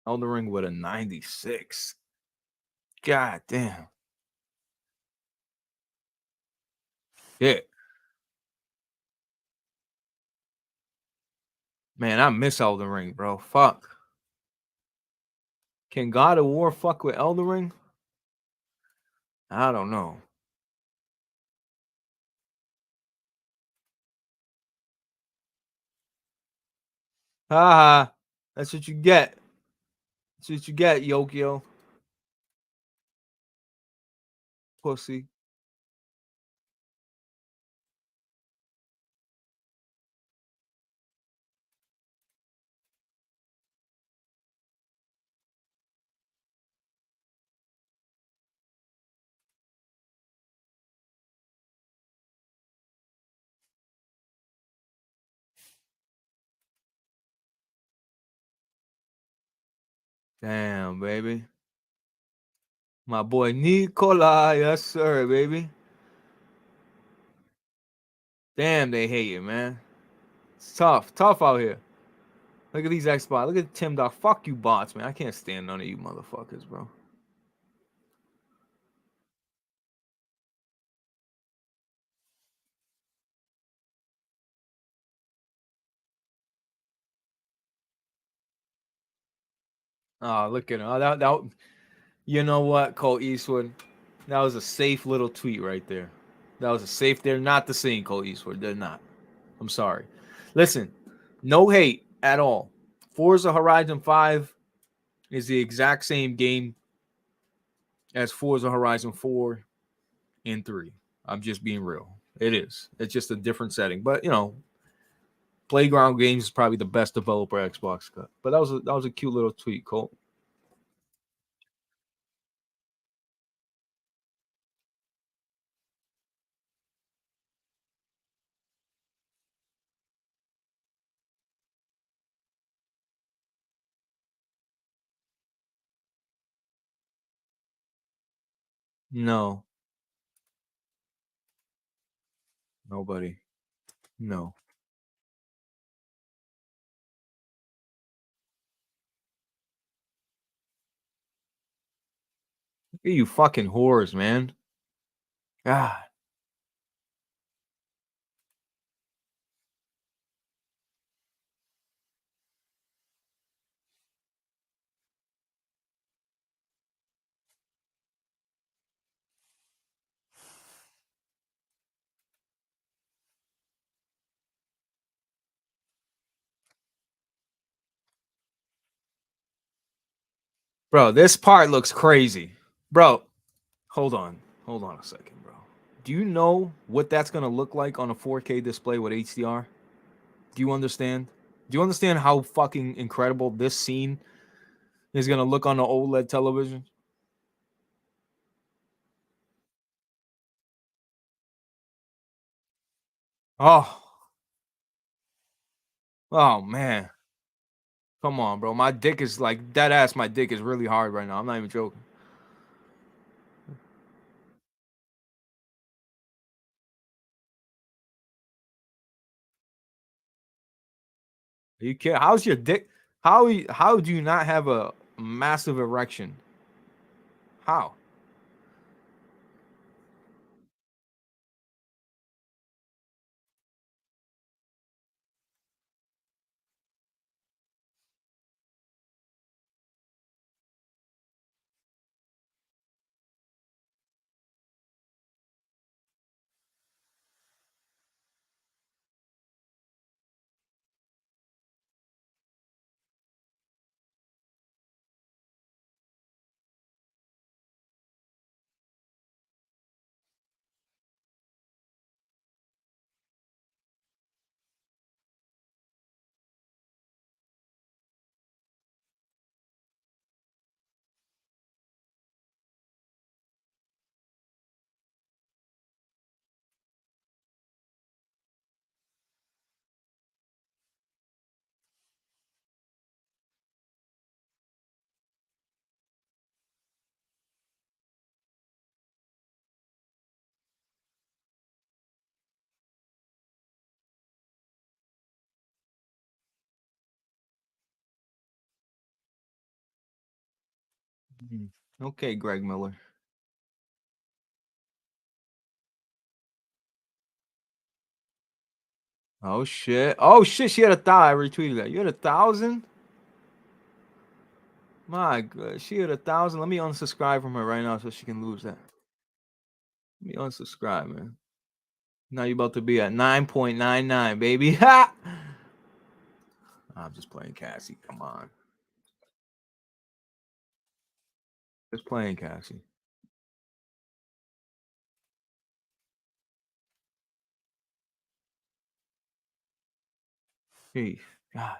Elden Ring with a 96. God damn. Yeah. Man, I miss Elden Ring, bro. Fuck. Can God of War fuck with Elden Ring? I don't know. Haha. That's what you get. That's what you get, Yokio. Pussy. Damn, baby. My boy Nikolai. Yes, sir, baby. Damn, they hate you, man. It's tough. Tough out here. Look at these Xbox. Look at Tim Dog. Fuck you, bots, man. I can't stand none of you motherfuckers, bro. Oh, look at him. Oh, you know what, Cole Eastwood? That was a safe little tweet right there. That was a safe. They're not the same, Cole Eastwood. They're not. I'm sorry. Listen, no hate at all. Forza Horizon 5 is the exact same game as Forza Horizon 4 and 3. I'm just being real. It is. It's just a different setting. But, Playground Games is probably the best developer Xbox got. But that was a cute little tweet, Cole. No, nobody. No. Look at you fucking whores, man. God. Bro, this part looks crazy. Bro, hold on. Hold on a second, bro. Do you know what that's going to look like on a 4K display with HDR? Do you understand? Do you understand how fucking incredible this scene is going to look on the OLED television? Oh, oh man. Come on, bro. My dick is like dead ass. My dick is really hard right now. I'm not even joking. You can't. How's your dick? How do you not have a massive erection? How? Mhm. Okay, Greg Miller. Oh shit. Oh shit. She had 1,000. I retweeted that. You had 1,000? My god. She had 1,000. Let me unsubscribe from her right now so she can lose that. Let me unsubscribe, man. Now you're about to be at 9.99, baby. Ha! I'm just playing Cassie. Come on. Just playing Cassie. Hey, God.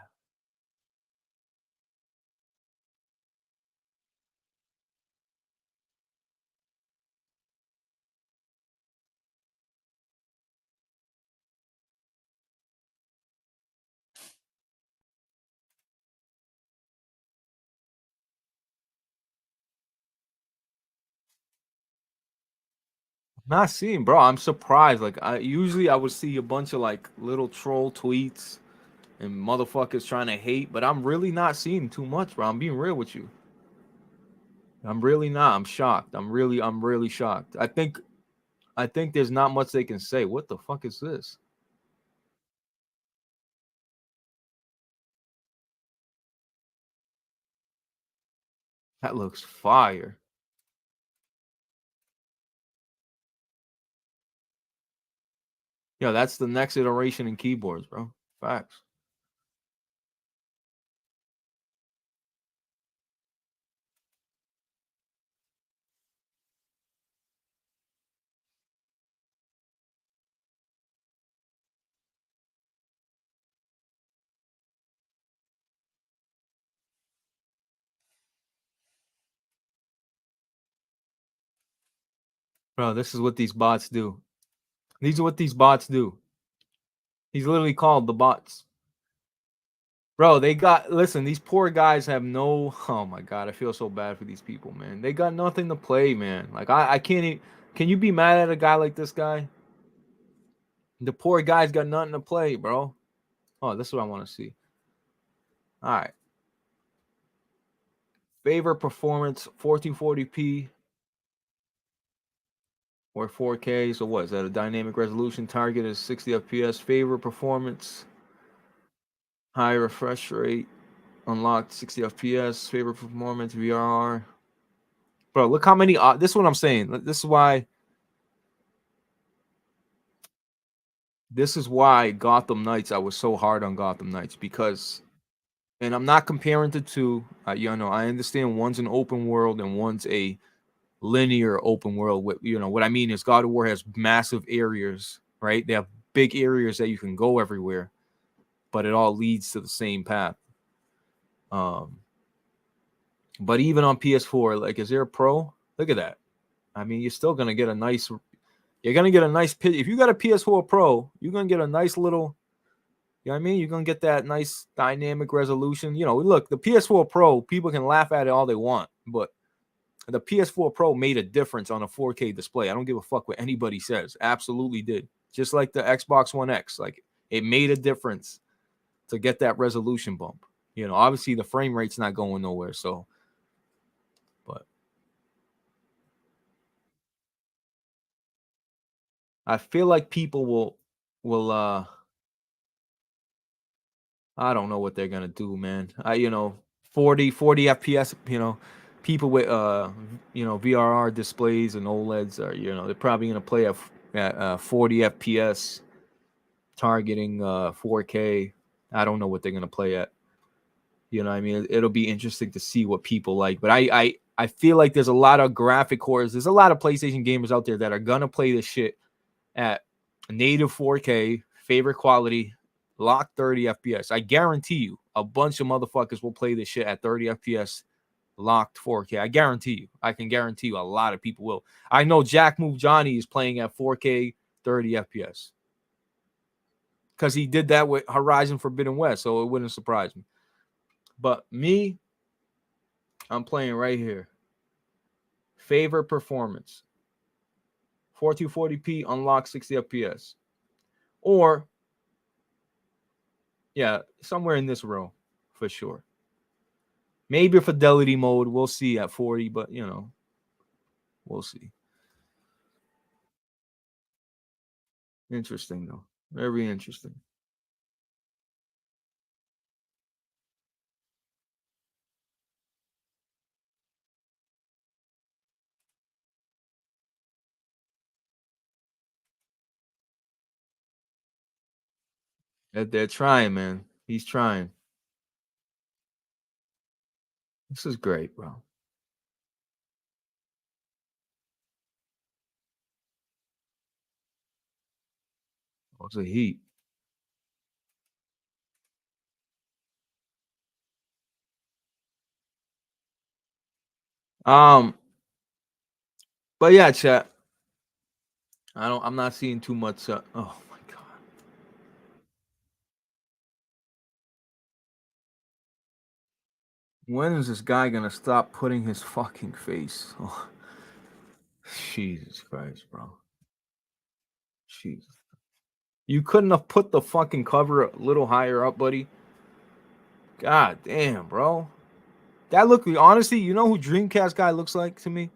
Not seeing, bro. I'm surprised. Like I would see a bunch of like little troll tweets and motherfuckers trying to hate, but I'm really not seeing too much, bro. I'm being real with you. I'm really not. I'm shocked. I'm really shocked. I think there's not much they can say. What the fuck is this? That looks fire. Yo, that's the next iteration in keyboards, bro. Facts. Bro, this is what these bots do. These are what these bots do. He's literally called the bots. Bro, they got listen, these poor guys have no oh my god, I feel so bad for these people, man. They got nothing to play, man. Like I can't even can you be mad at a guy like this guy? The poor guy's got nothing to play, bro. Oh, this is what I want to see. All right. Favorite performance 1440p or 4K. So what is that? A dynamic resolution target is 60 FPS. Favorite performance, high refresh rate, unlocked 60 FPS. Favorite performance VRR. Bro, look how many. This is what I'm saying. This is why. This is why Gotham Knights. I was so hard on Gotham Knights because and I'm not comparing the two. You know, I understand one's an open world and one's a linear open world. What you know, what I mean is God of War has massive areas, right? They have big areas that you can go everywhere, but it all leads to the same path. Um, but even on PS4, like, is there a Pro? Look at that. I mean, you're still gonna get a nice. You're gonna get a nice pit. If you got a PS4 Pro, you're gonna get a nice little. You know what I mean? You're gonna get that nice dynamic resolution. You know, look, the PS4 Pro, people can laugh at it all they want, but the PS4 Pro made a difference on a 4K display. I don't give a fuck what anybody says. Absolutely did. Just like the Xbox One X, like it made a difference to get that resolution bump. You know, obviously the frame rate's not going nowhere. So, but I feel like people will I don't know what they're gonna do, man. You know, 40 FPS, you know, people with you know, VRR displays and OLEDs are, you know, they're probably gonna play at 40 FPS targeting 4K. I don't know what they're gonna play at. You know what I mean? It'll be interesting to see what people like. But I feel like there's a lot of graphic cores. There's a lot of PlayStation gamers out there that are gonna play this shit at native 4K, favorite quality, lock 30 FPS. I guarantee you, a bunch of motherfuckers will play this shit at 30 FPS, locked 4K. I guarantee you. I can guarantee you a lot of people will. I know Jack Move Johnny is playing at 4K, 30 FPS. Because he did that with Horizon Forbidden West, so it wouldn't surprise me. But me, I'm playing right here. Favorite performance. 4240p, unlock 60 FPS. Or, yeah, somewhere in this row for sure. Maybe fidelity mode, we'll see at 40, but you know, we'll see. Interesting though. Very interesting. They're trying, man. He's trying. This is great, bro. What's the heat? Um, but yeah, chat. I'm not seeing too much. Oh my god. When is this guy gonna stop putting his fucking face? Oh, Jesus Christ, bro. Jesus. You couldn't have put the fucking cover a little higher up, buddy. God damn, bro. That look, honestly, you know who Dreamcast guy looks like to me?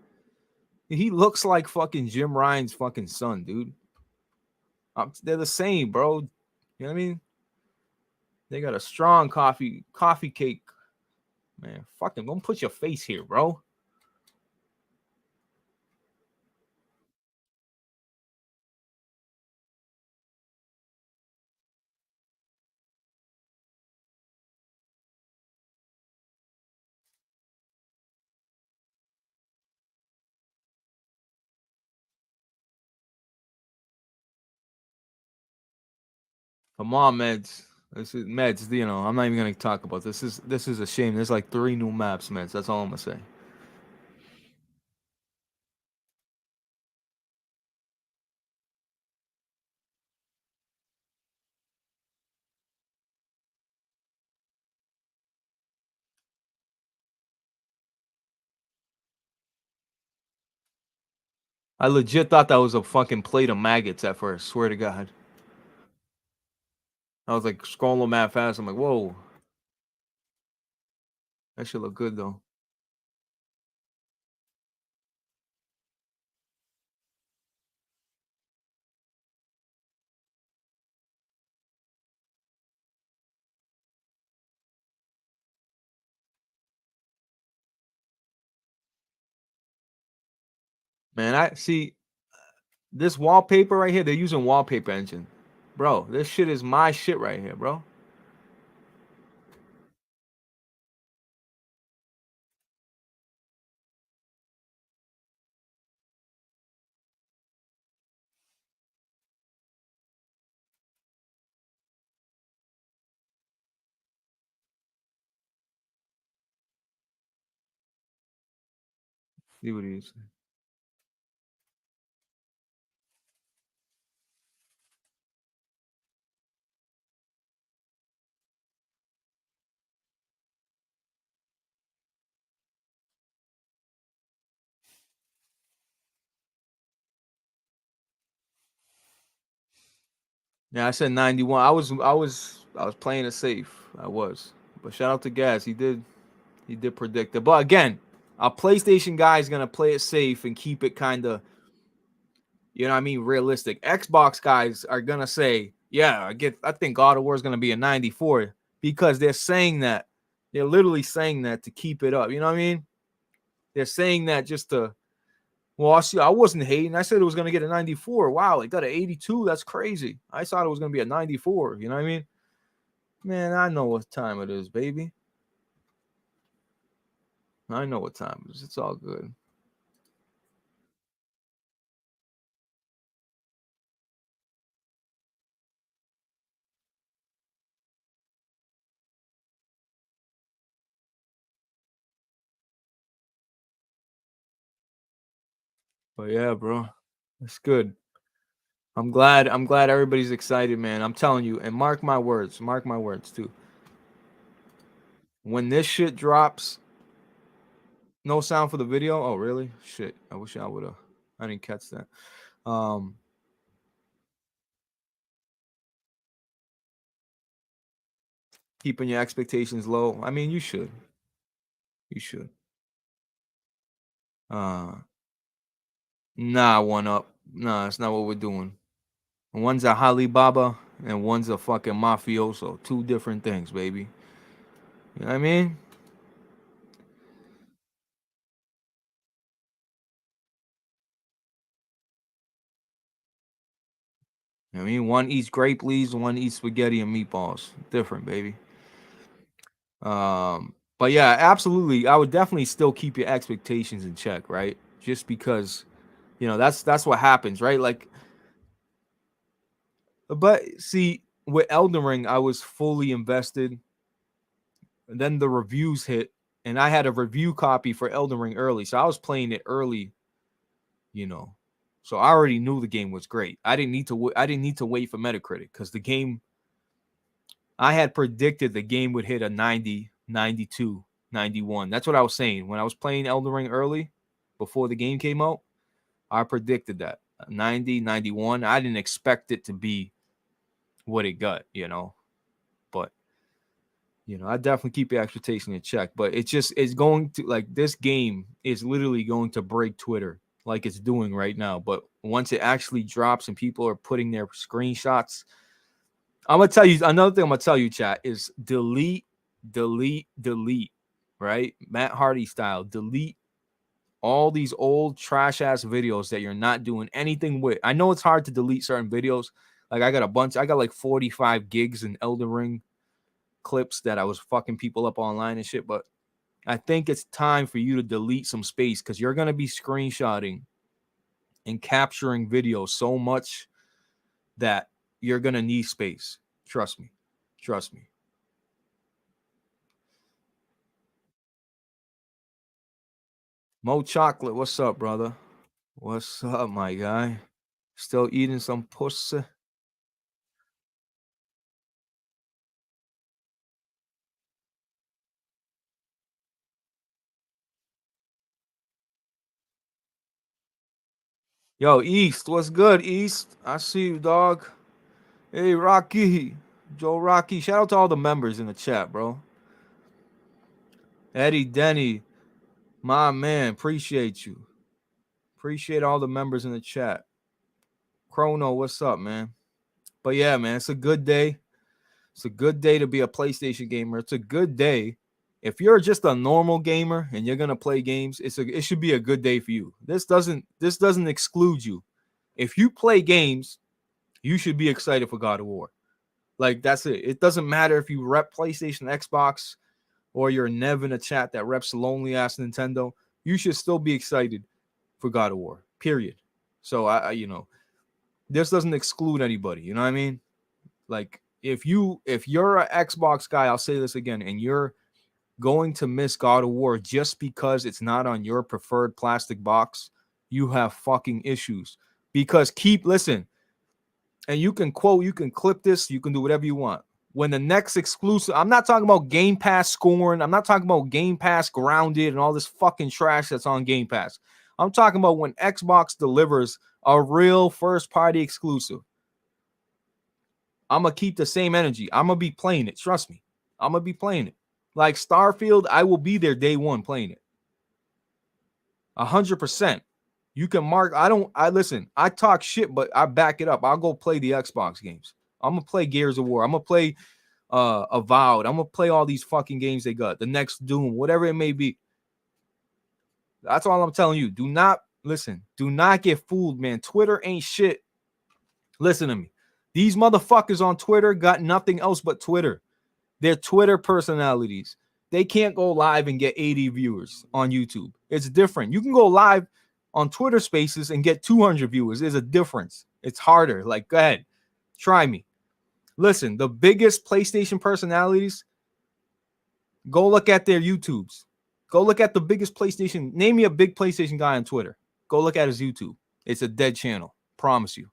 He looks like fucking Jim Ryan's fucking son, dude. They're the same, bro. You know what I mean? They got a strong coffee cake. Man, fucking don't put your face here, bro. Come on, Meds. This is Meds. You know, I'm not even gonna talk about this. This is a shame. There's like 3 new maps, Meds. That's all I'm gonna say. I legit thought that was a fucking plate of maggots at first. Swear to God. I was like scrolling mad fast. I'm like, whoa, that should look good though. Man, I see this wallpaper right here. They're using wallpaper engine, bro. This shit is my shit right here, bro. See what he is. Yeah, I said 91. I was playing it safe. I was. But shout out to Gas. He did predict it. But again, a PlayStation guy is gonna play it safe and keep it kind of, you know what I mean, realistic. Xbox guys are gonna say, yeah, I think God of War is gonna be a 94 because they're saying that. They're literally saying that to keep it up. You know what I mean? They're saying that just to, well, I wasn't hating. I said it was gonna get a 94. Wow, it got an 82. That's crazy. I thought it was gonna be a 94. You know what I mean? Man, I know what time it is, baby. I know what time it is. It's all good. But yeah, bro, it's good. I'm glad. I'm glad everybody's excited, man. I'm telling you, and mark my words. Mark my words too. When this shit drops, no sound for the video. Oh, really? Shit. I wish I would have. I didn't catch that. Um, keeping your expectations low. I mean, you should. You should. Uh, nah, one up. Nah, that's not what we're doing. One's a Alibaba and one's a fucking mafioso. Two different things, baby. You know what I mean? I mean, one eats grape leaves, one eats spaghetti and meatballs. Different, baby. But yeah, absolutely. I would definitely still keep your expectations in check, right? Just because, that's what happens, right? Like, but see, with Elden Ring, I was fully invested. And then the reviews hit, and I had a review copy for Elden Ring early, so I was playing it early, you know. So I already knew the game was great. I didn't need to wait for Metacritic because the game, I had predicted the game would hit a 90, 92, 91. That's what I was saying. When I was playing Elden Ring early, before the game came out, I predicted that 90, 91. I didn't expect it to be what it got, But, I definitely keep your expectation in check. But it's going to, like, this game is literally going to break Twitter like it's doing right now. But once it actually drops and people are putting their screenshots, I'm gonna tell you another thing. I'm gonna tell you, chat, is delete, delete, delete. Right, Matt Hardy style. Delete all these old trash ass videos that you're not doing anything with. I know it's hard to delete certain videos. Like I got a bunch. I got like 45 gigs in Elden Ring clips that I was fucking people up online and shit. But I think it's time for you to delete some space because you're gonna be screenshotting and capturing videos so much that you're gonna need space. Trust me. Trust me. Mo Chocolate, what's up, brother? What's up, my guy? Still eating some pussy? Yo, East, what's good, East? I see you, dog. Hey, Rocky, Joe Rocky. Shout out to all the members in the chat, bro. Eddie Denny, my man, appreciate you. Appreciate all the members in the chat. Chrono, what's up, man? But yeah, man, it's a good day. It's a good day to be a PlayStation gamer. It's a good day. If you're just a normal gamer and you're gonna play games, it should be a good day for you. This doesn't exclude you. If you play games, you should be excited for God of War. Like that's it. It doesn't matter if you rep PlayStation, Xbox, or you're Nev in a chat that reps lonely ass Nintendo. You should still be excited for God of War. Period. So this doesn't exclude anybody. You know what I mean? Like if you're an Xbox guy, I'll say this again, and you're going to miss God of War just because it's not on your preferred plastic box, you have fucking issues. Because listen, and you can clip this, you can do whatever you want. When the next exclusive, I'm not talking about Game Pass scoring, I'm not talking about Game Pass grounded and all this fucking trash that's on Game Pass. I'm talking about when Xbox delivers a real first party exclusive. I'm going to keep the same energy. I'm going to be playing it. Trust me. I'm going to be playing it. Like Starfield, I will be there day one playing it. 100%. You can mark. Listen, I talk shit, but I back it up. I'll go play the Xbox games. I'm going to play Gears of War. I'm going to play Avowed. I'm going to play all these fucking games they got. The next Doom, whatever it may be. That's all I'm telling you. Do not get fooled, man. Twitter ain't shit. Listen to me. These motherfuckers on Twitter got nothing else but Twitter. They're Twitter personalities. They can't go live and get 80 viewers on YouTube. It's different. You can go live on Twitter Spaces and get 200 viewers. There's a difference. It's harder. Like, go ahead. Try me. Listen, the biggest PlayStation personalities, go look at their YouTubes. Go look at the biggest PlayStation. Name me a big PlayStation guy on Twitter. Go look at his YouTube. It's a dead channel. Promise you.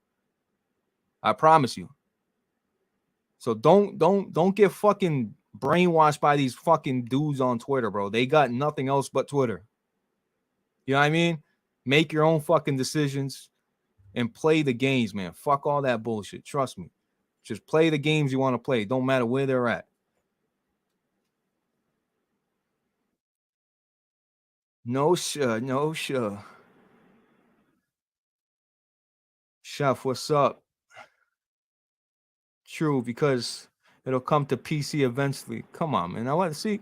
I promise you. So don't get fucking brainwashed by these fucking dudes on Twitter, bro. They got nothing else but Twitter. You know what I mean? Make your own fucking decisions and play the games, man. Fuck all that bullshit. Trust me. Just play the games you want to play. Don't matter where they're at. No, sure. Chef, what's up? True, because it'll come to PC eventually. Come on, man. I want to see.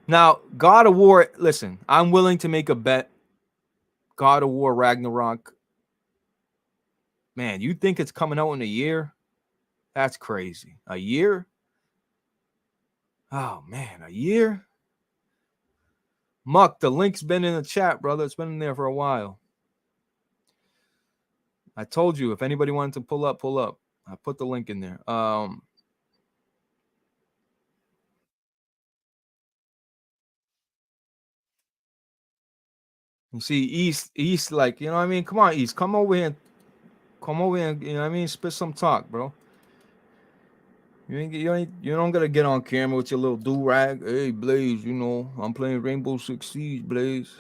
Now, God of War, listen, I'm willing to make a bet. God of War Ragnarok. Man, you think it's coming out in a year? That's crazy. A year? Oh, man, a year? Muck, the link's been in the chat, brother. It's been in there for a while. I told you, if anybody wanted to pull up. I put the link in there. You see, East, like, you know what I mean? Come on, East. Come over here, you know what I mean? Spit some talk, bro. You don't gotta get on camera with your little do-rag. Hey, Blaze, you know, I'm playing Rainbow Six Siege, Blaze.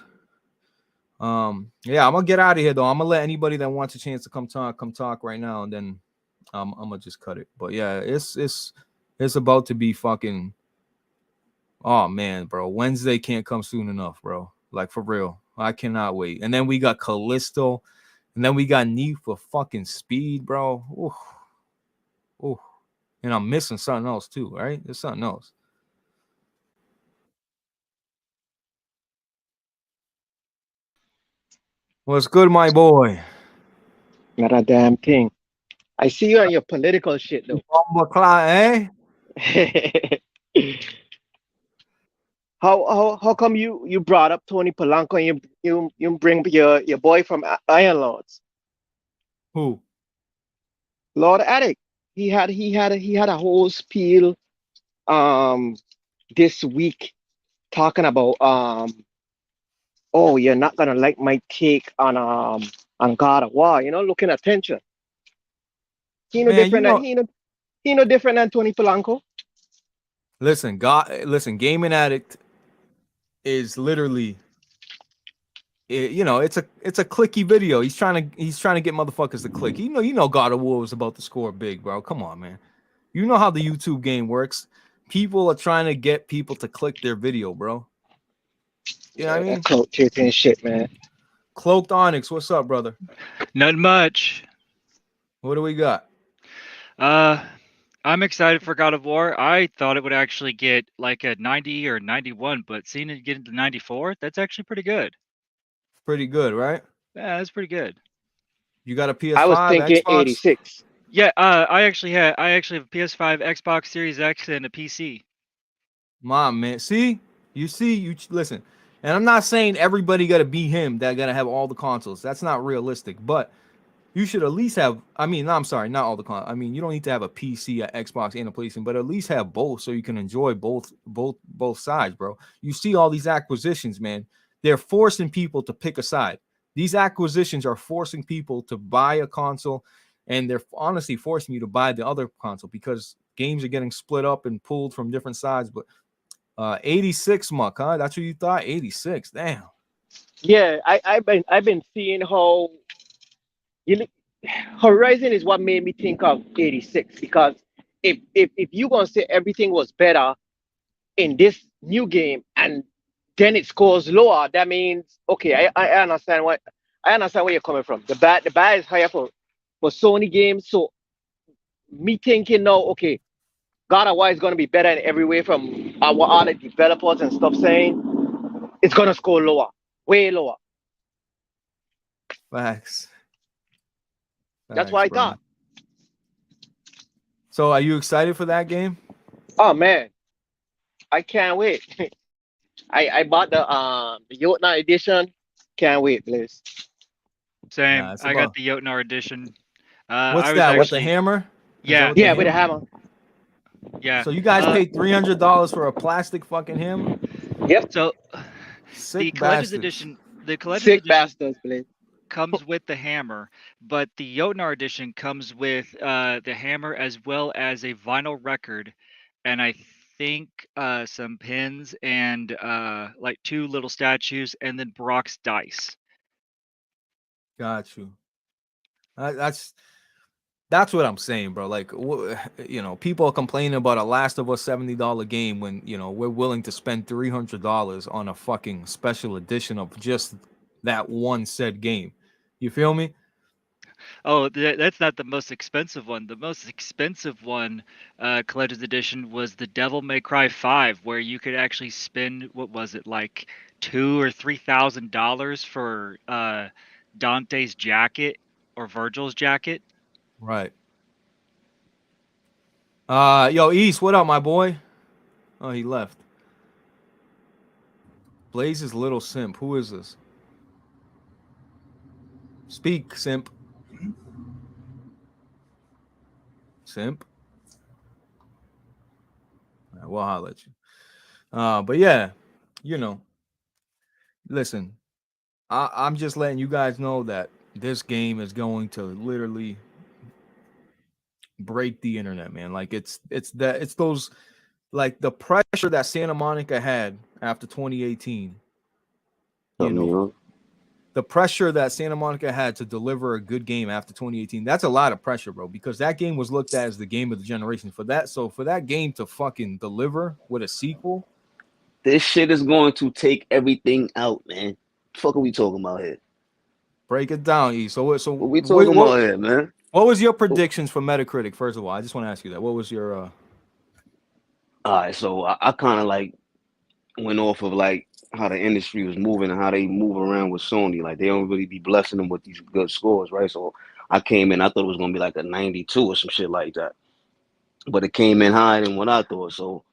Yeah, I'm gonna get out of here though. I'm gonna let anybody that wants a chance to come talk right now, and then I'm gonna just cut it. But yeah, it's about to be fucking. Oh man, bro, Wednesday can't come soon enough, bro. Like for real, I cannot wait. And then we got Callisto, and then we got Need for fucking Speed, bro. Ooh. And I'm missing something else too, right? There's something else. What's good, my boy? Not a damn thing. I see you on your political shit though. Eh? How come you brought up Tony Polanco and you bring your boy from Iron Lords? Who? Lord Attic. He had a whole spiel this week talking about oh, you're not gonna like my take on God of War, you know, looking at tension. He no Man, different than he no different than Tony Polanco. Listen, Gaming Addict is literally, you know, it's a clicky video. He's trying to get motherfuckers to click. You know, God of War was about to score big, bro. Come on, man. You know how the YouTube game works. People are trying to get people to click their video, bro. You know what I mean? That cloak chasing shit, man. Cloaked Onyx, what's up, brother? Not much. What do we got? I'm excited for God of War. I thought it would actually get like a 90 or 91, but seeing it get into 94, that's actually pretty good. Pretty good, right? Yeah, that's pretty good. You got a PS5, I was thinking Xbox? 86. Yeah, I actually have a PS5, Xbox Series X, and a PC. Mom, man. You listen. And I'm not saying everybody got to be him that got to have all the consoles. That's not realistic. But you should at least have. I mean, no, I'm sorry, not all the consoles. I mean, you don't need to have a PC, a Xbox, and a PlayStation, but at least have both so you can enjoy both sides, bro. You see all these acquisitions, man. They're forcing people to pick a side. These acquisitions are forcing people to buy a console, and they're honestly forcing you to buy the other console because games are getting split up and pulled from different sides. But 86 Muck, huh? That's what you thought? 86. Damn. Yeah, I've been seeing how you look, Horizon is what made me think of 86 because if you gonna say everything was better in this new game and then it scores lower, that means okay, I understand what I understand where you're coming from. The bar is higher for Sony games, so me thinking now, okay, God of War is gonna be better in every way from what all the developers and stuff saying, it's gonna score lower, way lower. Facts. That's what I bro. thought. So are you excited for that game? Oh man, I can't wait. I bought the Jotnar edition. Can't wait, Blaze. Same. it's I about- got the Jotnar edition. What's I was that? With the actually- hammer? Is Yeah. that with the Yeah, with a hammer. Yeah. So you guys paid $300 for a plastic fucking hammer? Yep. So Sick the collector's bastards. edition, the collector's Sick edition bastards, Blaze. comes with the hammer, but the Jotnar edition comes with the hammer as well as a vinyl record, and I think some pins and like 2 little statues, and then Brock's dice. Got you. That's what I'm saying, bro. Like, people are complaining about a Last of Us $70 game when we're willing to spend $300 on a fucking special edition of just that one said game. You feel me? Oh, that's not the most expensive one. The most expensive one, collector's edition, was the Devil May Cry 5, where you could actually spend, what was it, like $2,000 or $3,000 for Dante's jacket or Virgil's jacket. Right. Yo, East, what up, my boy? Oh, he left. Blaze's little simp. Who is this? Speak, simp. Simp. All right, we'll holler at you. But yeah, listen, I'm just letting you guys know that this game is going to literally break the internet, man. Like it's those, like, the pressure that Santa Monica had after 2018. The pressure that Santa Monica had to deliver a good game after 2018, that's a lot of pressure, bro, because that game was looked at as the game of the generation. For that game to fucking deliver with a sequel, this shit is going to take everything out, man. The fuck are we talking about here? break it down, E. So what we talking about here, man? What was your predictions for Metacritic? First of all, I just want to ask you that. What was your All right, so I kind of like went off of like how the industry was moving and how they move around with Sony. Like they don't really be blessing them with these good scores, right? So I came in, I thought it was gonna be like a 92 or some shit like that, but it came in higher than what I thought. So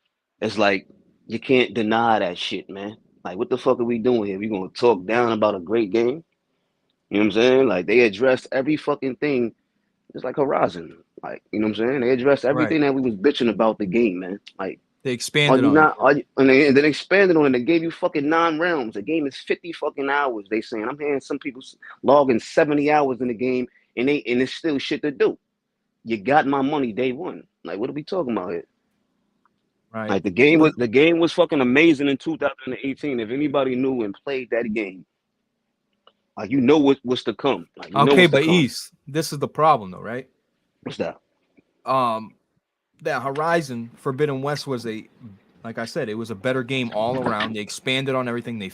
it's like you can't deny that shit, man. Like what the fuck are we doing here? We gonna talk down about a great game? You know what I'm saying? Like they addressed every fucking thing. It's like Horizon. Like, you know what I'm saying? They addressed everything that we was bitching about the game, man. Like they expanded on it. And they expanded on it. They gave you fucking 9 rounds. The game is 50 fucking hours. They saying I'm hearing some people logging 70 hours in the game, and it's still shit to do. You got my money day one. Like, what are we talking about here? Right. Like the game was fucking amazing in 2018. If anybody knew and played that game, like what's to come. Like, okay, but East, this is the problem though, right? What's that? That Horizon Forbidden West was like I said, it was a better game all around. They expanded on everything. They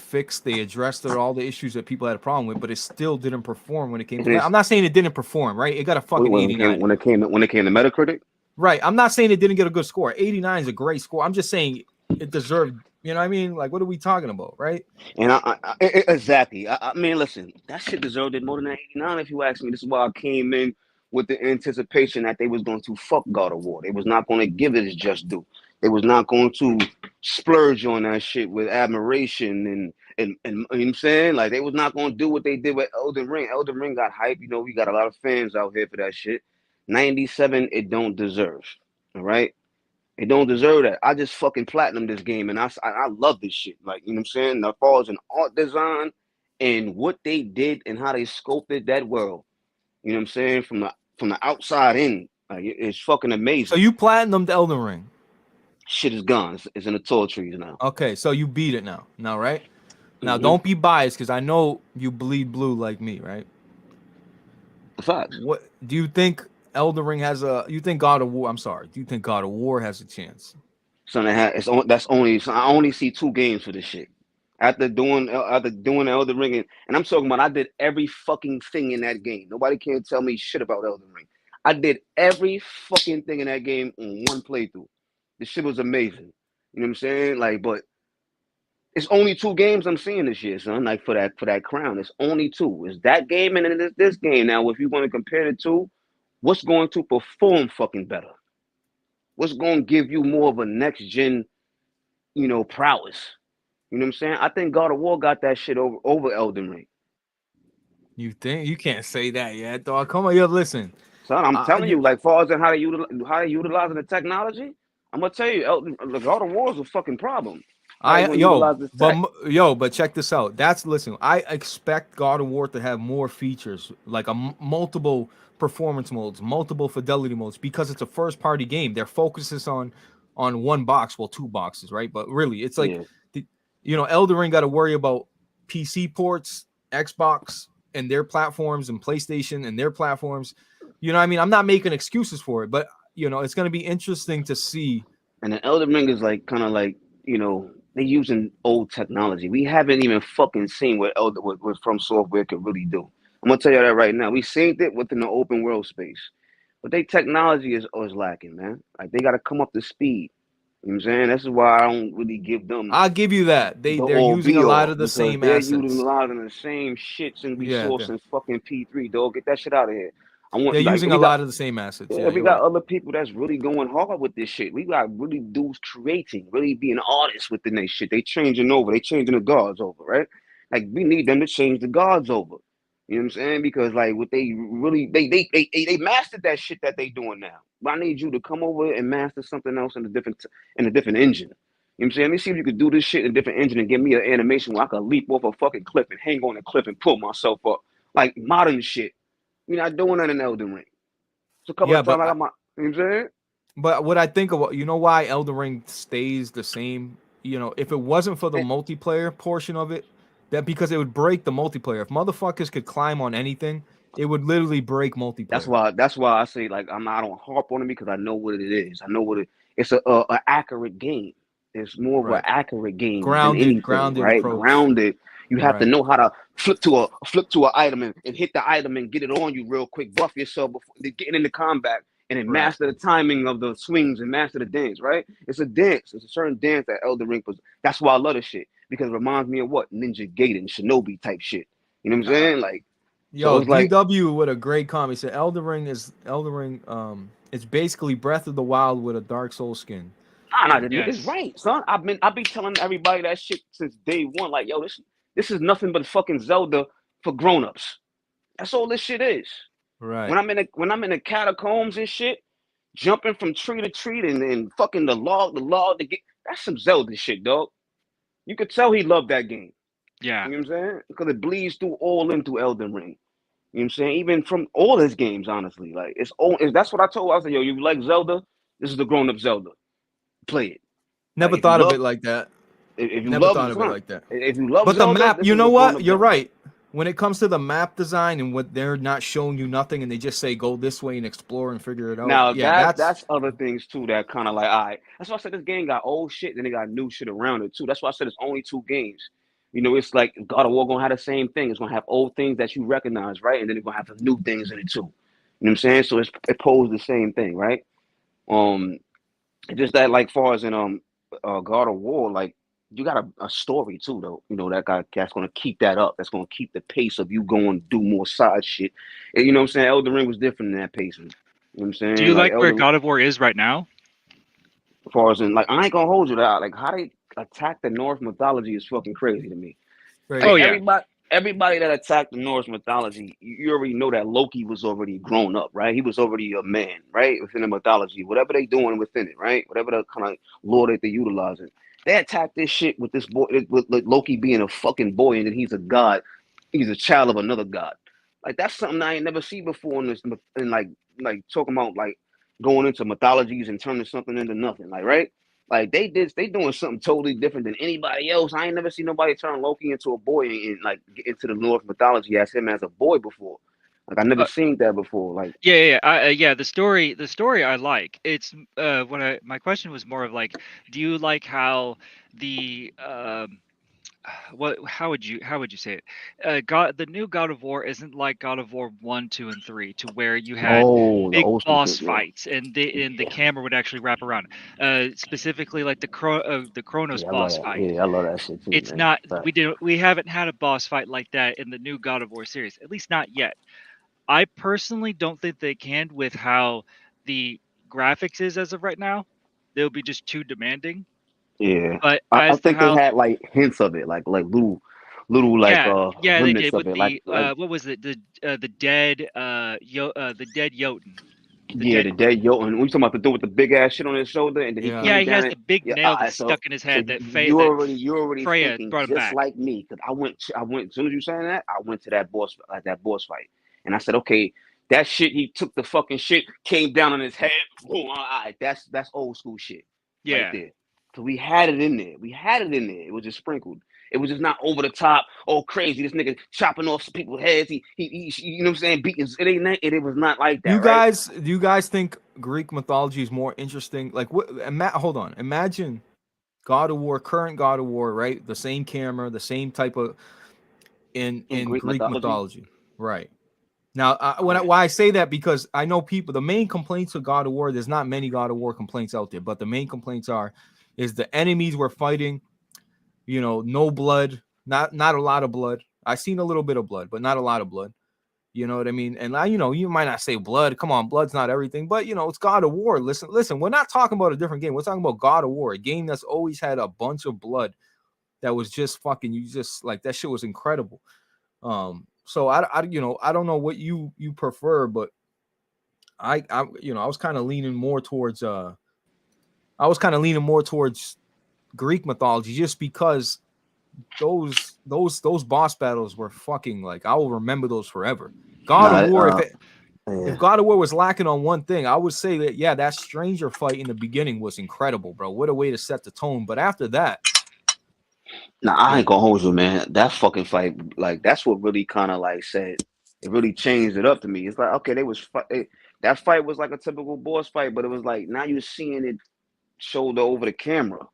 addressed all the issues that people had a problem with, but it still didn't perform when it came to. I'm not saying it didn't perform, right? It got a fucking 89 when it came to Metacritic. Right. I'm not saying it didn't get a good score. 89 is a great score. I'm just saying it deserved. You know what I mean? Like, what are we talking about, right? And exactly. I mean, listen, that shit deserved it more than 89. If you ask me, this is why I came in with the anticipation that they was going to fuck God of War. They was not going to give it its just due. They was not going to splurge on that shit with admiration and you know what I'm saying? Like they was not gonna do what they did with Elden Ring. Elden Ring got hype. You know, we got a lot of fans out here for that shit. 97, it don't deserve. All right. It don't deserve that. I just fucking platinum this game, and I love this shit. Like, you know what I'm saying? As far as an art design and what they did and how they sculpted that world. You know what I'm saying? From the outside in, like it's fucking amazing. So you platinumed Elden Ring. Shit is gone. It's in the tall trees now. Okay, so you beat it now. Now, right? Now, Mhm. don't be biased because I know you bleed blue like me, right? Facts. What do you think Elden Ring has a? You think God of War? I'm sorry. Do you think God of War has a chance? So I only see 2 games for this shit. After doing Elden Ring, and I'm talking about I did every fucking thing in that game. Nobody can tell me shit about Elden Ring. I did every fucking thing in that game on one playthrough. This shit was amazing. You know what I'm saying? Like, but it's only 2 games I'm seeing this year, son. Like for that crown, it's only 2. It's that game and then it's this game. Now, if you want to compare the 2, what's going to perform fucking better? What's going to give you more of a next gen, prowess? You know what I'm saying? I think God of War got that shit over Elden Ring. You think? You can't say that yet, dog. Come on, yo, listen. Son, I'm telling you, like far as how they utilizing the technology, I'm gonna tell you, God of War is a fucking problem. But check this out. Listen. I expect God of War to have more features, like multiple performance modes, multiple fidelity modes, because it's a first party game. Their focus is on one box, well, 2 boxes, right? But really, it's like, Elden Ring got to worry about PC ports, Xbox and their platforms, and PlayStation and their platforms. You know what I mean? I'm not making excuses for it, but it's going to be interesting to see. And the Elden Ring is like kind of like, they're using old technology. We haven't even fucking seen what From Software could really do. I'm gonna tell you that right now. We seen it within the open world space, but their technology is lacking, man. Like they got to come up to speed. You know what I'm saying? This is why I don't really give them. I'll give you that. They're using a lot of the same assets. They're using a lot of the same shit since we saw since fucking P3, dog. Get that shit out of here. They're using a lot of the same assets. Yeah, we got other people that's really going hard with this shit. We got really dudes creating, really being artists within this shit. They changing over. They changing the guards over, right? Like we need them to change the guards over. You know what I'm saying? Because like what they really they mastered that shit that they doing now. But I need you to come over and master something else in a different engine. You know what I'm saying? Let me see if you could do this shit in a different engine and give me an animation where I could leap off a fucking cliff and hang on a cliff and pull myself up. Like modern shit. You're not doing that in Elden Ring. It's a couple of times you know what I'm saying? But what I think of, why Elden Ring stays the same, if it wasn't for the multiplayer portion of it, that because it would break the multiplayer. If motherfuckers could climb on anything, it would literally break multiplayer. That's why I say like I don't harp on it because I know what it is. I know it's a accurate game. It's more of an accurate game than anything, right? Approach. Grounded. You have to know how to flip to an item and hit the item and get it on you real quick. Buff yourself before getting into combat and then master the timing of the swings and master the dance, right? It's a dance. It's a certain dance that Elden Ring was. That's why I love this shit because it reminds me of what Ninja Gaiden, Shinobi type shit. You know what I'm saying? Like, yo, so DW with a great comment. He said Elden Ring. It's basically Breath of the Wild with a Dark Souls skin. Nah, the nigga's right, son. I've been telling everybody that shit since day one. Like, yo, this is nothing but fucking Zelda for grown-ups. That's all this shit is. Right. When I'm in the catacombs and shit, jumping from tree to tree and fucking the log to get, that's some Zelda shit, dog. You could tell he loved that game. Yeah. You know what I'm saying? Because it bleeds through Elden Ring. You know what I'm saying? Even from all his games, honestly. Like that's what I told. I said, yo, you like Zelda? This is the grown-up Zelda. Play it. Never thought of it like that. If you never thought of it like that. If you love Zelda, the map, you know what? You're right. When it comes to the map design and what they're not showing you nothing and they just say go this way and explore and figure it out. Now that's other things too that kind of like, all right. That's why I said this game got old shit and it got new shit around it too. That's why I said it's only 2 games. It's like God of War gonna have the same thing. It's gonna have old things that you recognize, right? And then it's gonna have some new things in it too. You know what I'm saying? So it poses the same thing, right? Just that like far as in God of War, like you got a story too, though. That's gonna keep that up. That's gonna keep the pace of you going to do more side shit. And you know what I'm saying? Elden Ring was different in that pacing. You know what I'm saying? Do you like where God of War is right now? As far as in like, I ain't gonna hold you that. Like how they attack the Norse mythology is fucking crazy to me. Right. Oh, yeah. Everybody that attacked the Norse mythology, you already know that Loki was already grown up, right? He was already a man, right? Within the mythology, whatever they doing within it, right? Whatever the kind of lore that they utilizing. They attacked this shit with this boy, with Loki being a fucking boy, and then he's a god. He's a child of another god. Like that's something I ain't never seen before in this, in like talking about like going into mythologies and turning something into nothing, like right? Like they doing something totally different than anybody else. I ain't never seen nobody turn Loki into a boy and like get into the Norse mythology as him as a boy before. Like I never seen that before. Like Yeah. The story I like. It's my question was more of like, do you like how the how would you say it? The new God of War isn't like God of War 1, 2, and 3, to where you had the big old school boss shit, yeah. fights and the camera would actually wrap around. Specifically like the Kronos Yeah, I love boss that. fight. Yeah, I love that shit too, It's man. not But we haven't had a boss fight like that in the new God of War series, at least not yet. I personally don't think they can with how the graphics is as of right now. They'll be just too demanding. yeah, But I as to think they how had like hints of it, like little like yeah, they remnants did of with it, the like what was it? The dead the dead Jotun. The yeah, dead the dead Jotun. We talking about the dude with the big ass shit on his shoulder, and then he Yeah. Yeah, came he down has and the big yeah. nail that's So stuck in his so head that you already Freya thinking brought him just back. like me, because I went as soon as you saying that, I went to that boss fight, and I said, okay, that shit he took the fucking shit came down on his head. Boom, all right, that's old school shit right Yeah. there. So we had it in there. We had it in there. It was just sprinkled. It was just not over the top, oh crazy. This nigga chopping off some people's heads. He you know what I'm saying? Beating. It ain't that. It was not like that, right? Do you guys think Greek mythology is more interesting? Like, what? Hold on. Imagine God of War, current God of War, right? The same camera, the same type of in Greek Greek mythology. mythology, right? Now, why I say that, because I know people. The main complaints of God of War, there's not many God of War complaints out there, but the main complaints is the enemies we're fighting. You know, no blood, not a lot of blood. I've seen a little bit of blood, but not a lot of blood. You know what I mean? And you might not say blood. Come on, blood's not everything, but it's God of War. Listen. We're not talking about a different game. We're talking about God of War, a game that's always had a bunch of blood. That was just fucking. You just like that shit was incredible. So I don't know what you prefer, but I was kind of leaning more towards Greek mythology, just because those boss battles were fucking, like, I will remember those forever. God of War, if God of War was lacking on one thing, I would say that stranger fight in the beginning was incredible, bro. What a way to set the tone. But after that, Nah, I ain't gonna hold you, man. That fucking fight, like, that's what really kind of like said it really changed it up to me. It's like, okay, that fight was like a typical boss fight, but it was like now you're seeing it shoulder over the camera.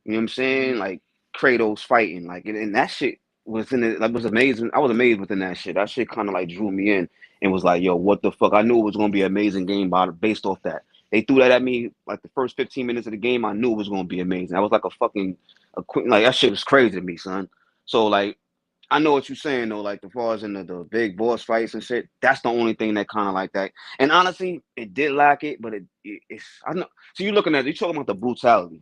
You know what I'm saying? Like Kratos fighting, like, and that shit was in it. Like, was amazing. I was amazed within that shit. That shit kind of like drew me in and was like, yo, what the fuck? I knew it was gonna be an amazing game based off that. They threw that at me like the first 15 minutes of the game. I knew it was gonna be amazing. I was like a quick, like, that shit was crazy to me, son. So like, I know what you're saying though. Like, as far as in the big boss fights and shit, that's the only thing that kind of like that. And honestly, it did lack it, but it's I know. So you're talking about the brutality.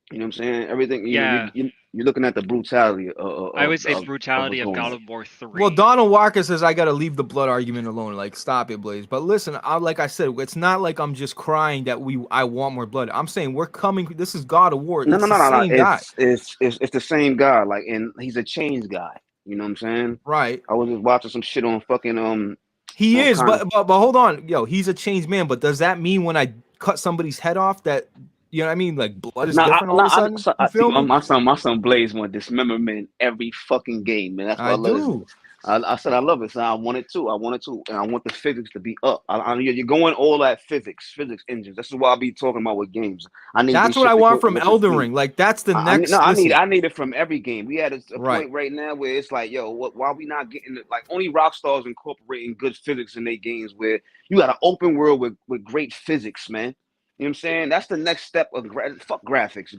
You know what I'm saying? Everything, Yeah. you're looking at the brutality I would say of brutality what's of going God on. of War 3. well, Donald Walker says I gotta leave the blood argument alone. Like, stop it, Blaze. But listen, like I said, it's not like I'm just crying that I want more blood. I'm saying we're coming. This is God of War. No, It's no, the no, no, no. same guy, It's the same guy. Like, and he's a change guy. You know what I'm saying? right? I was just watching some shit on fucking He on is, kind of. but hold on, yo, he's a changed man. But does that mean when I cut somebody's head off that, you know what I mean? Like, blood is No, different all of a sudden. You see, feel me? my son Blaze want dismemberment every fucking game, man. That's why I I love this. do. I said I love it, son. I want it too. And I want the physics to be up. You're going all that physics engines. This is what I be talking about with games. I need That's this what shit I to want go from with the Elden speed. Ring. Like, that's the No, next. Listen, I need it from every game. We had a right. point right now where it's like, yo, why we not getting it? Like, only Rockstar's incorporating good physics in their games, where you got an open world with great physics, man. You know what I'm saying? That's the next step of fuck graphics.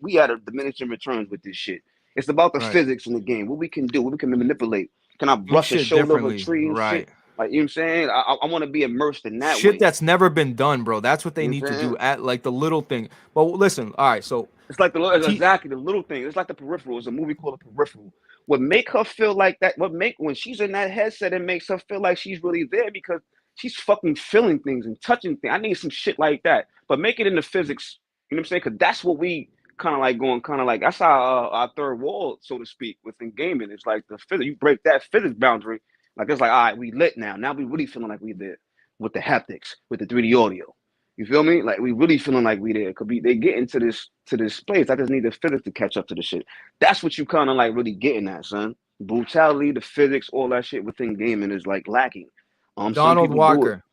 We had a diminishing returns with this shit. It's about the Right. physics in the game, what we can do, what we can manipulate. Can I Do brush a shit shoulder of a differently, tree and shit? right? Like, you know what I'm saying? I want to be immersed in that Shit way. that's never been done, bro. That's what they You know need what to I'm do saying? at, like, the little thing. But listen, all right. So It's like exactly the little thing. It's like the Peripheral. It's a movie called The Peripheral, what make her feel like that, when she's in that headset, it makes her feel like she's really there because she's fucking feeling things and touching things. I need some shit like that, but make it into physics. You know what I'm saying? Because that's what we kind of like going, kind of like that's our third wall, so to speak, within gaming. It's like the physics. You break that physics boundary, like it's like, all right, we lit now. Now we really feeling like we there with the haptics, with the 3D audio. You feel me? Like we really feeling like we there. Could be they get into this place. I just need the physics to catch up to the shit. That's what you kind of like really getting at, son. Brutality, the physics, all that shit within gaming is like lacking. Donald Walker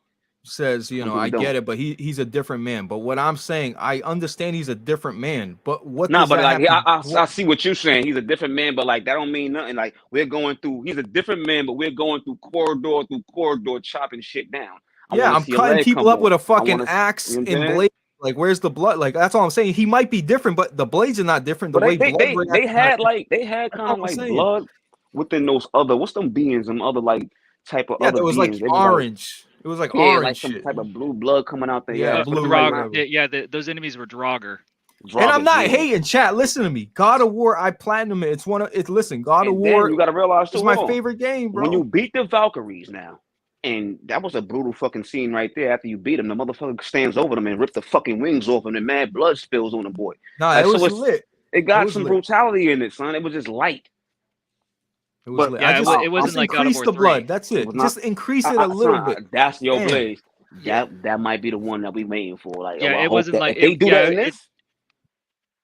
says, you know, I get don't. it, but he's a different man. But what I'm saying, I understand he's a different man. But what Nah, does but that like have I see what you're saying. He's a different man, but like that don't mean nothing. Like we're going through. He's a different man, but we're going through corridor, chopping shit down. Yeah, I'm cutting people up with a fucking axe and and blade. Like, where's the blood? Like, that's all I'm saying. He might be different, but the blades are not different. The But way blood they had That's kind all of I'm like saying. blood within those other what's them beings, them other like type of Yeah, other there was beings. like They was orange. It was like like, orange like some shit. type of blue blood coming out there. Yeah, Yeah, blue. Those enemies were Draugr. And I'm not hating, chat. Listen to me. God of War, I platinum it. It's one of it's. Listen, God of War. You gotta realize is my favorite game, bro. When you beat the Valkyries now, and that was a brutal fucking scene right there. After you beat him, the motherfucker stands over them and rips the fucking wings off him, and mad blood spills on the boy. Nah, it was lit. It got some brutality in it, son. It was just light. It was lit. Yeah, it wasn't just like God of increase War the 3. blood. That's it. Just increase it a little bit. That's your Blaze. That might be the one that we waiting for. Like, yeah, it wasn't like if they do that in this.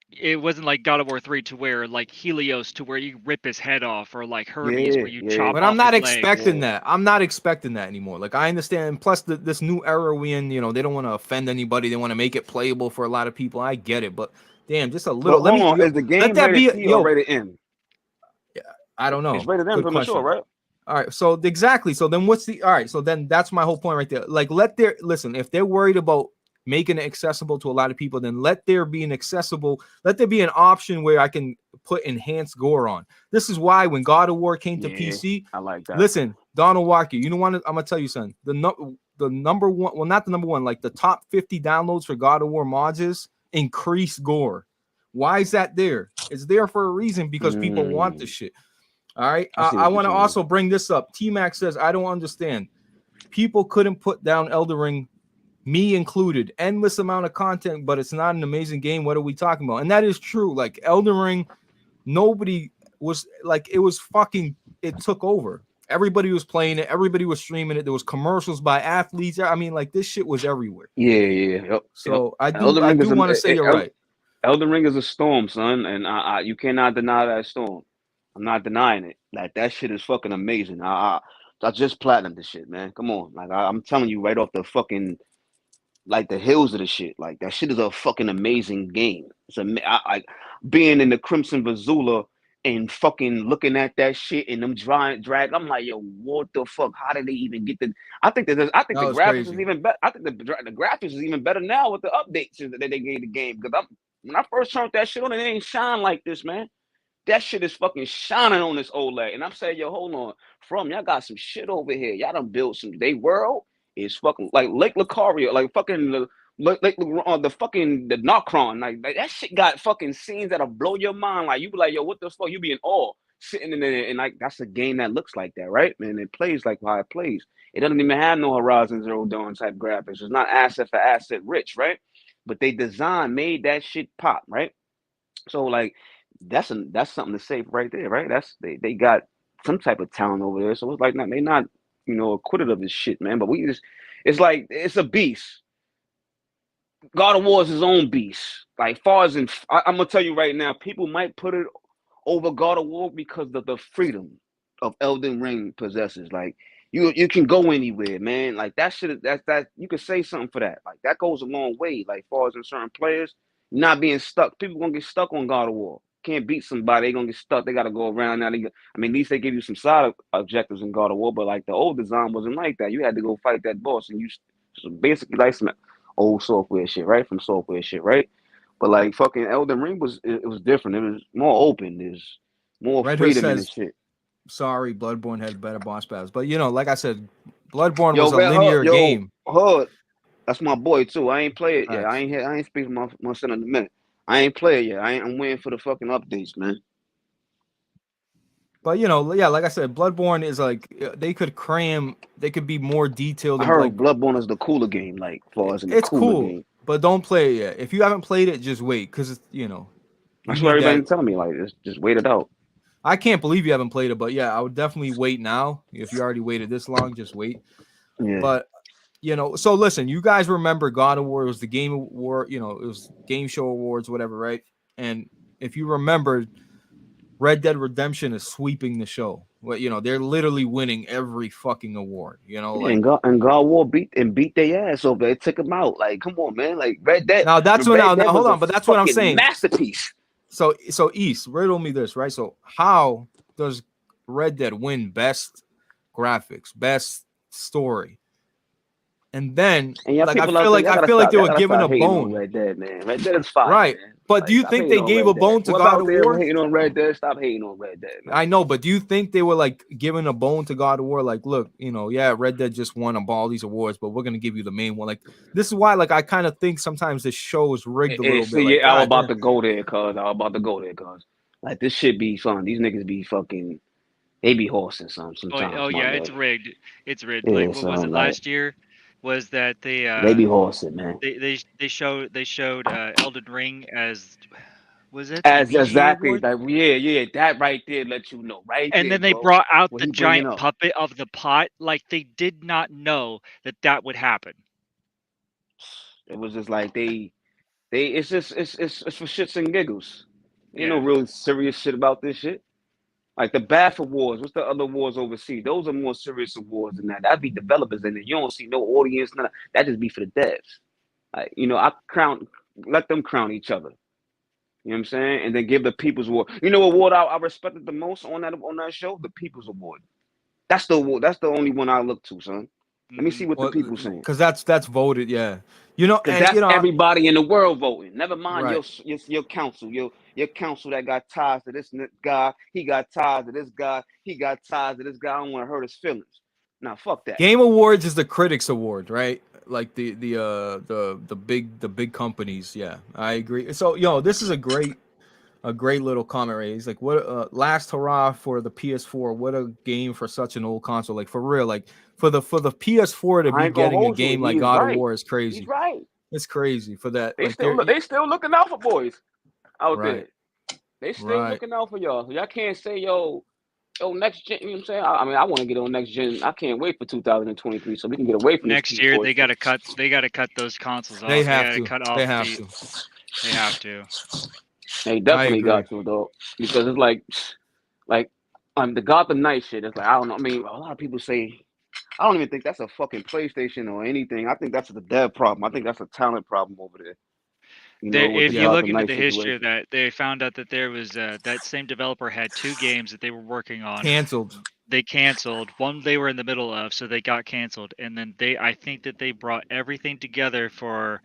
It wasn't like God of War 3 to where like Helios to where you rip his head off or like Hermes where you chop off. But I'm not his expecting legs. that. I'm not expecting that anymore. Like I understand. Plus this new era we in, you know, they don't want to offend anybody. They want to make it playable for a lot of people. I get it, but damn, just a little. Well, is the game let that be rated T or rated M? Yeah, I don't know. It's rated M for sure, right? All right, so exactly. So then what's the all right? So then that's my whole point right there. Like listen, if they're worried about making it accessible to a lot of people, then let there be an option where I can put enhanced gore on. This is why when God of War came to PC, I like that. Listen, Donald Walker, you know what? I'm gonna tell you something. The number one, well, not the number one, like the top 50 downloads for God of War mods is increased gore. Why is that there? It's there for a reason because people want the shit. All right. I want to also bring this up. T-Mac says, I don't understand. People couldn't put down Elden Ring, me included. Endless amount of content, but it's not an amazing game. What are we talking about? And that is true. Like Elden Ring, nobody was like, it was fucking, it took over. Everybody was playing it. Everybody was streaming it. There was commercials by athletes. I mean, like this shit was everywhere. Yeah. So I do want to say you're right. Elden Ring is a storm, son, and you cannot deny that storm. I'm not denying it. Like that shit is fucking amazing. I just platinumed this shit, man. Come on, like I'm telling you right off the fucking like the hills of the shit. Like that shit is a fucking amazing game. It's being in the Crimson Vazula and fucking looking at that shit and them drag. I'm like, yo, what the fuck? How did they even get the? I think the graphics is even better. I think the graphics is even better now with the updates that they gave the game. Because when I first turned that shit on, it ain't shine like this, man. That shit is fucking shining on this OLED. And I'm saying, yo, hold on. Y'all got some shit over here. Y'all done built some. They world is fucking like Lake Lucaria, like fucking the Nocron. Like that shit got fucking scenes that'll blow your mind. Like you be like, yo, what the fuck? You be in awe sitting in there. And like that's a game that looks like that, right? Man, it plays like how it plays. It doesn't even have no Horizon Zero Dawn type graphics. It's not asset for asset rich, right? But they made that shit pop, right? So like that's something to say right there, right? They got some type of talent over there. So it's like they not acquitted of this shit, man. But it's like it's a beast. God of War is his own beast. Like far as I'm gonna tell you right now, people might put it over God of War because of the freedom of Elden Ring possesses. Like you can go anywhere, man. Like that shit. That you can say something for that. Like that goes a long way. Like far as in certain players not being stuck. People gonna get stuck on God of War. Can't beat somebody. They gonna get stuck. They gotta go around now. At least they give you some side objectives in God of War. But like the old design wasn't like that. You had to go fight that boss, and you basically like some old software shit, right? From software shit, right? But like fucking Elden Ring was different. It was more open. There's more freedom in this shit. Sorry, Bloodborne had better boss battles, but like I said, Bloodborne was a linear game. Hood, that's my boy too. I ain't play it yet. I ain't speaking my son in a minute. I ain't play it yet. I'm waiting for the fucking updates, man. But yeah, like I said, Bloodborne is like they could be more detailed. I And heard like Bloodborne is the cooler game, like far as in the it's cooler cool, game. but don't play it yet. If you haven't played it, just wait, because you That's what need that. everybody's telling me. Like, just wait it out. I can't believe you haven't played it, but yeah, I would definitely wait now. If you already waited this long, just wait. Yeah. But so listen, you guys remember God of War was the Game Award, it was Game Show Awards, whatever, right? And if you remember, Red Dead Redemption is sweeping the show. Well, they're literally winning every fucking award. And God of War beat their ass over. They took them out. Like, come on, man. Like Red Dead. Now that's what Red Dead now hold was on, but that's what I'm fucking saying. Masterpiece. So East, riddle me this, right? So how does Red Dead win best graphics, best story? And then And I feel like they were given a bone. Red Dead, man. Red Dead is fine, right? Man. But do you think they gave a bone to God of War? Hating on Red Dead, stop hating on Red Dead, man. I know, but do you think they were like giving a bone to God of War? Like, look, yeah, Red Dead just won all these awards, but we're gonna give you the main one. Like, this is why, like, I kind of think sometimes this show is rigged a little bit. Like, I was about to go there, cuz. Like, this shit be fun. These niggas be fuking. They be horsing sometimes. Oh yeah, it's rigged. It's rigged. Yeah, Like, what was it last year? Was that they be horsing, man. They showed Elden Ring as was it as the exactly award? like yeah that right there let you know right. And there, then they bro. brought out What the he bringing giant up. puppet of the pot. Like, they did not know that would happen. It was just like it's for shits and giggles. Ain't Yeah. no real serious shit about this shit. Like the BAFTA awards, what's the other awards overseas? Those are more serious awards than that. That'd be developers in it. You don't see no audience, none. That just be for the devs. Like, let them crown each other. You know what I'm saying? And then give the People's Award. You know what award I respected the most on that show? The People's Award. That's the award. That's the only one I look to, son. Let me see what the people saying. Because that's voted, yeah. And that's everybody in the world voting. Never mind right. your council, your council that got ties to this guy. He got ties to this guy. He got ties to this guy. I don't want to hurt his feelings. Nah, fuck that. Game Awards is the critics award, right? Like the big companies. Yeah, I agree. So this is a great little comment, right? He's like, what last hurrah for the PS4. What a game for such an old console. Like, for real, like for the PS4 to be getting a game like God of War is crazy. He's right. It's crazy for that. They still looking out for boys out there. They still looking out for y'all. Y'all can't say yo next gen. You know what I'm saying? I mean, I want to get on next gen. I can't wait for 2023 so we can get away from next year. They gotta cut those consoles off. They have to. They have to. They definitely got to, though, because it's like the Gotham Knight shit. It's like, I don't know. I mean, a lot of people say, I don't even think that's a fucking PlayStation or anything. I think that's the dev problem. I think that's a talent problem over there. If you look into the history of that, they found out that there was that same developer had 2 games that they were working on. They canceled. One they were in the middle of, so they got canceled. And then I think that they brought everything together for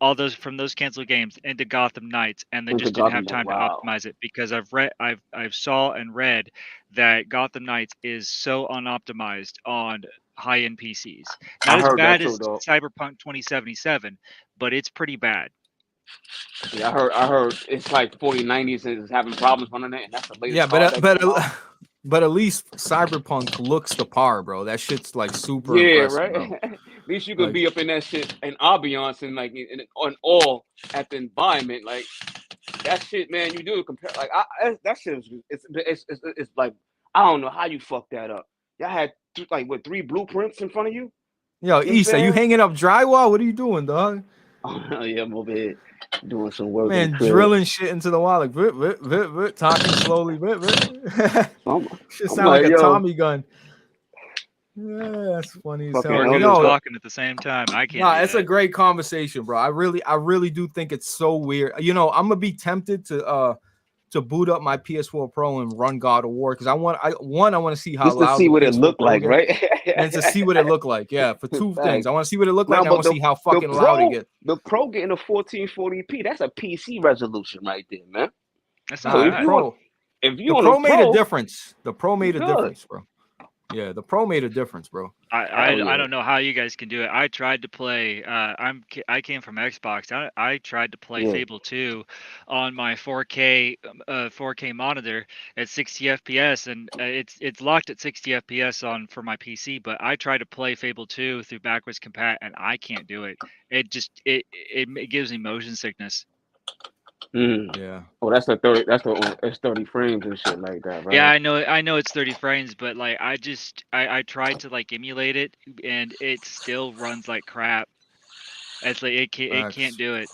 all those from those canceled games into Gotham Knights, and they just didn't have time to optimize it because I've saw and read that Gotham Knights is so unoptimized on high-end PCs. Not as bad as Cyberpunk 2077, but it's pretty bad. Yeah, I heard it's like 4090s is having problems running it, and that's the latest. Yeah, but at least Cyberpunk looks the par, bro. That shit's like super impressive, right? Bro. At least you can be up in that shit and ambiance and like on all at the environment, like that shit, man. You do compare like that shit is it's like I don't know how you fucked that up. Y'all had 3 blueprints in front of you. Yo, East, are you hanging up drywall? What are you doing, dog? Oh yeah, I'm over here doing some work. Man, drilling shit into the wall, like talking slowly. Shit sound like a Tommy gun. Yeah, that's funny as hell. Talking at the same time. I can't. Nah, it's a great conversation, bro. I really do think it's so weird. I'm gonna be tempted to boot up my PS4 Pro and run God of War because I want to see how loud. Just to see what it looked like, right? And to see what it looked like. Yeah, for 2 things. I want to see what it looked like. I want to see how fucking loud it gets. The Pro getting a 1440p. That's a PC resolution right there, man. That's not Pro. If you the Pro made a difference. The Pro made a difference, bro. Yeah, the Pro made a difference, bro. I Hell yeah. don't know how you guys can do it. I tried to play. I came from Xbox. I tried to play Yeah. Fable 2 on my 4K monitor at 60 FPS, and it's locked at 60 FPS on for my PC. But I tried to play Fable 2 through backwards compat, and I can't do it. It gives me motion sickness. Mm. Yeah. Oh, that's 30 frames and shit like that, right? Yeah, I know it's 30 frames, but like I tried to like emulate it, and it still runs like crap. It's like it can't Facts. do it.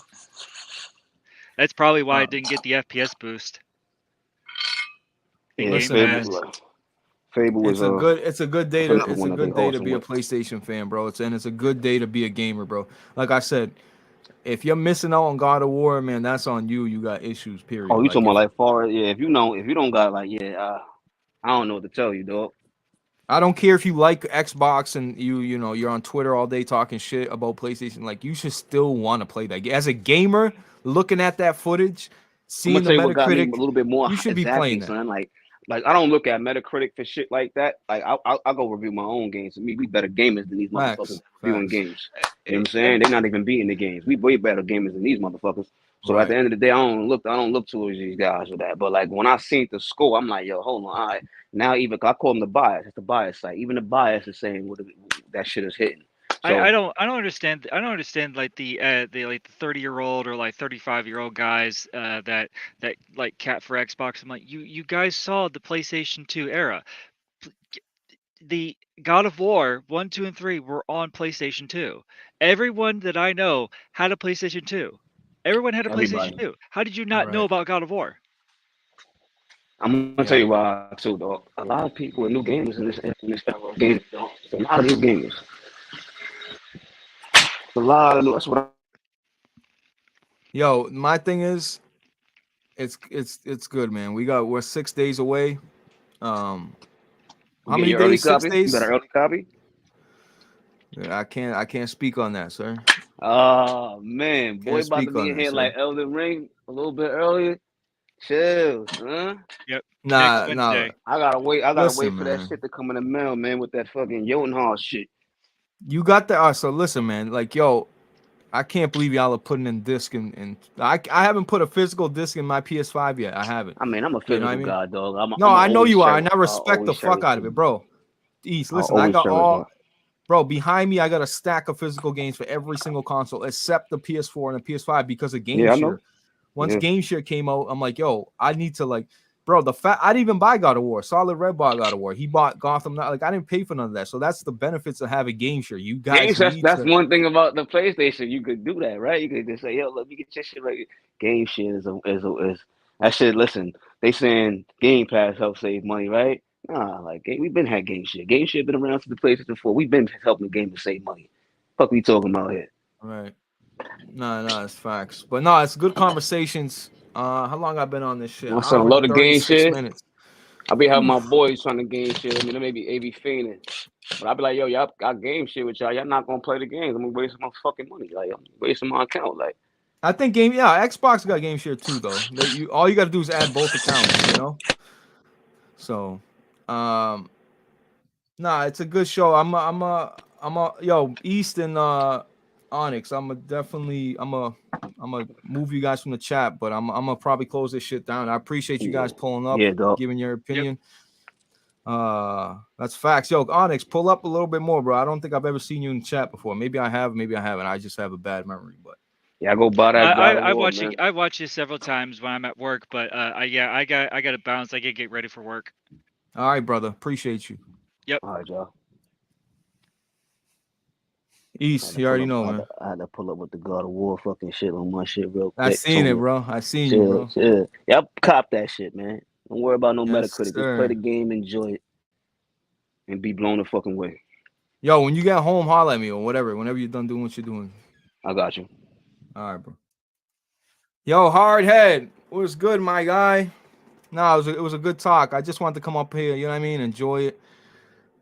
That's probably why I Uh, didn't get the FPS boost in Yeah, Game Listen, Fable. man. Pass. Fable was It's a good day to first one that they be awesome a with. PlayStation fan, bro. It's a good day to be a gamer, bro. Like I said, if you're missing out on God of War, man, that's on you. You got issues, period. Oh, you Like talking about if, like far? Yeah, if you don't got like I don't know what to tell you, dog. I don't care if you like Xbox and you know you're on Twitter all day talking shit about PlayStation. Like you should still want to play that game. As a gamer, looking at that footage, I'm seeing gonna the tell you what got me a Metacritic, little bit more you should be exactly, playing that. son. Like I don't look at Metacritic for shit like that. Like I go review my own games. To me, we better gamers than these motherfuckers Facts, reviewing facts. games. You know what I'm saying? They're not even beating the games. We way better gamers than these motherfuckers. So at Right. the end of the day, I don't look towards these guys or that. But like when I seen the score, I'm like, yo, hold on, all right. Now even I call them the bias. It's the bias site. Even the bias is saying that shit is hitting. So I don't understand like the 30-year-old or like 35-year-old guys that like cat for Xbox. I'm like you guys saw the PlayStation 2 era. The God of War 1, 2, and 3 were on PlayStation 2. Everyone that I know had a PlayStation 2. Everyone had a PlayStation everybody, 2. How did you not know Right. about God of War? I'm gonna tell Yeah. you why too, dog. A lot of people are new gamers in this era of games, dog. It's a lot of new gamers. A lot of new. That's what Yo, my thing is, it's good, man. We're 6 days away. How You get many your early days? 6 copy. You got an days? early copy. Yeah, I can't speak on that, sir. Oh man, boy, Can't about to speak be on in that, here like sir. Elden Ring a little bit earlier. Chill, huh? Yep. Next Nah. Wednesday. I gotta wait. I gotta wait Listen, for that man. shit to come in the mail, man, with that fucking Jotunheim shit. You got the so listen, man. Like, yo, I can't believe y'all are putting in disc and I haven't put a physical disc in my PS5 yet. I haven't. I mean, I'm a You know what I physical mean? guy, dog. No, I'm I know always you are, cherish. and I I'll respect the always fuck cherish out of them. it, bro. East, I'll listen, I always got cherish them. bro, behind me, I got a stack of physical games for every single console except the PS4 and the PS5 because of Yeah, I know. GameShare. Once Yeah. GameShare came out, I'm like, yo, I need to like, bro, I didn't even buy God of War. Solid Red bought God of War. He bought Gotham. Like, I didn't pay for none of that. So that's the benefits of having GameShare. You guys Games. need That's to. one thing about the PlayStation. You could do that, right? You could just say, "Yo, let me get your shit right." Game shit is that shit. Listen, they saying Game Pass helps save money, right? Nah, like we've been had game shit. Game shit been around since the PlayStation 4. We've been helping the gamers save money. Fuck, we talking about here? Right. No, it's facts. But no, it's good conversations. How long I've been on this shit? My An son, a hour lot and of game 36 shit. minutes. I be having my Oof. boys trying to game shit. I mean, they may be fiending. But I be like, yo, y'all got game shit with y'all. Y'all not gonna play the games. I'm gonna waste my fucking money. Like I'm wasting my account. Like I think Xbox got GameShare too, though. All you got to do is add both accounts, you know. So, nah, it's a good show. Yo, East and Onyx. I'm a move you guys from the chat, but I'm gonna probably close this shit down. I appreciate you guys pulling up, yeah, dog. giving your opinion. That's facts. Yo, Onyx, pull up a little bit more, bro. I don't think I've ever seen you in chat before. Maybe I have, maybe I haven't. I just have a bad memory, but Yeah, I go buy that God of I War, watch man. it. I watch it several times when I'm at work, but I got to bounce. I got to get ready for work. all right, brother. Appreciate you. All right, y'all. East, you already know, man. I had to pull up with the God of War fucking shit on my shit real I quick. seen it, bro. I seen you, bro. Chill. Y'all cop that shit, man. Don't worry about no Yes, Metacritic. Just sir. play the game, enjoy it, and be blown the fucking way. Yo, when you get home, holler at me or whatever. Whenever you're done doing what you're doing. I got you. All right, bro. Yo, Hardhead, what's good, my guy? No, it was a good talk. I just wanted to come up here, you know what I mean, enjoy it.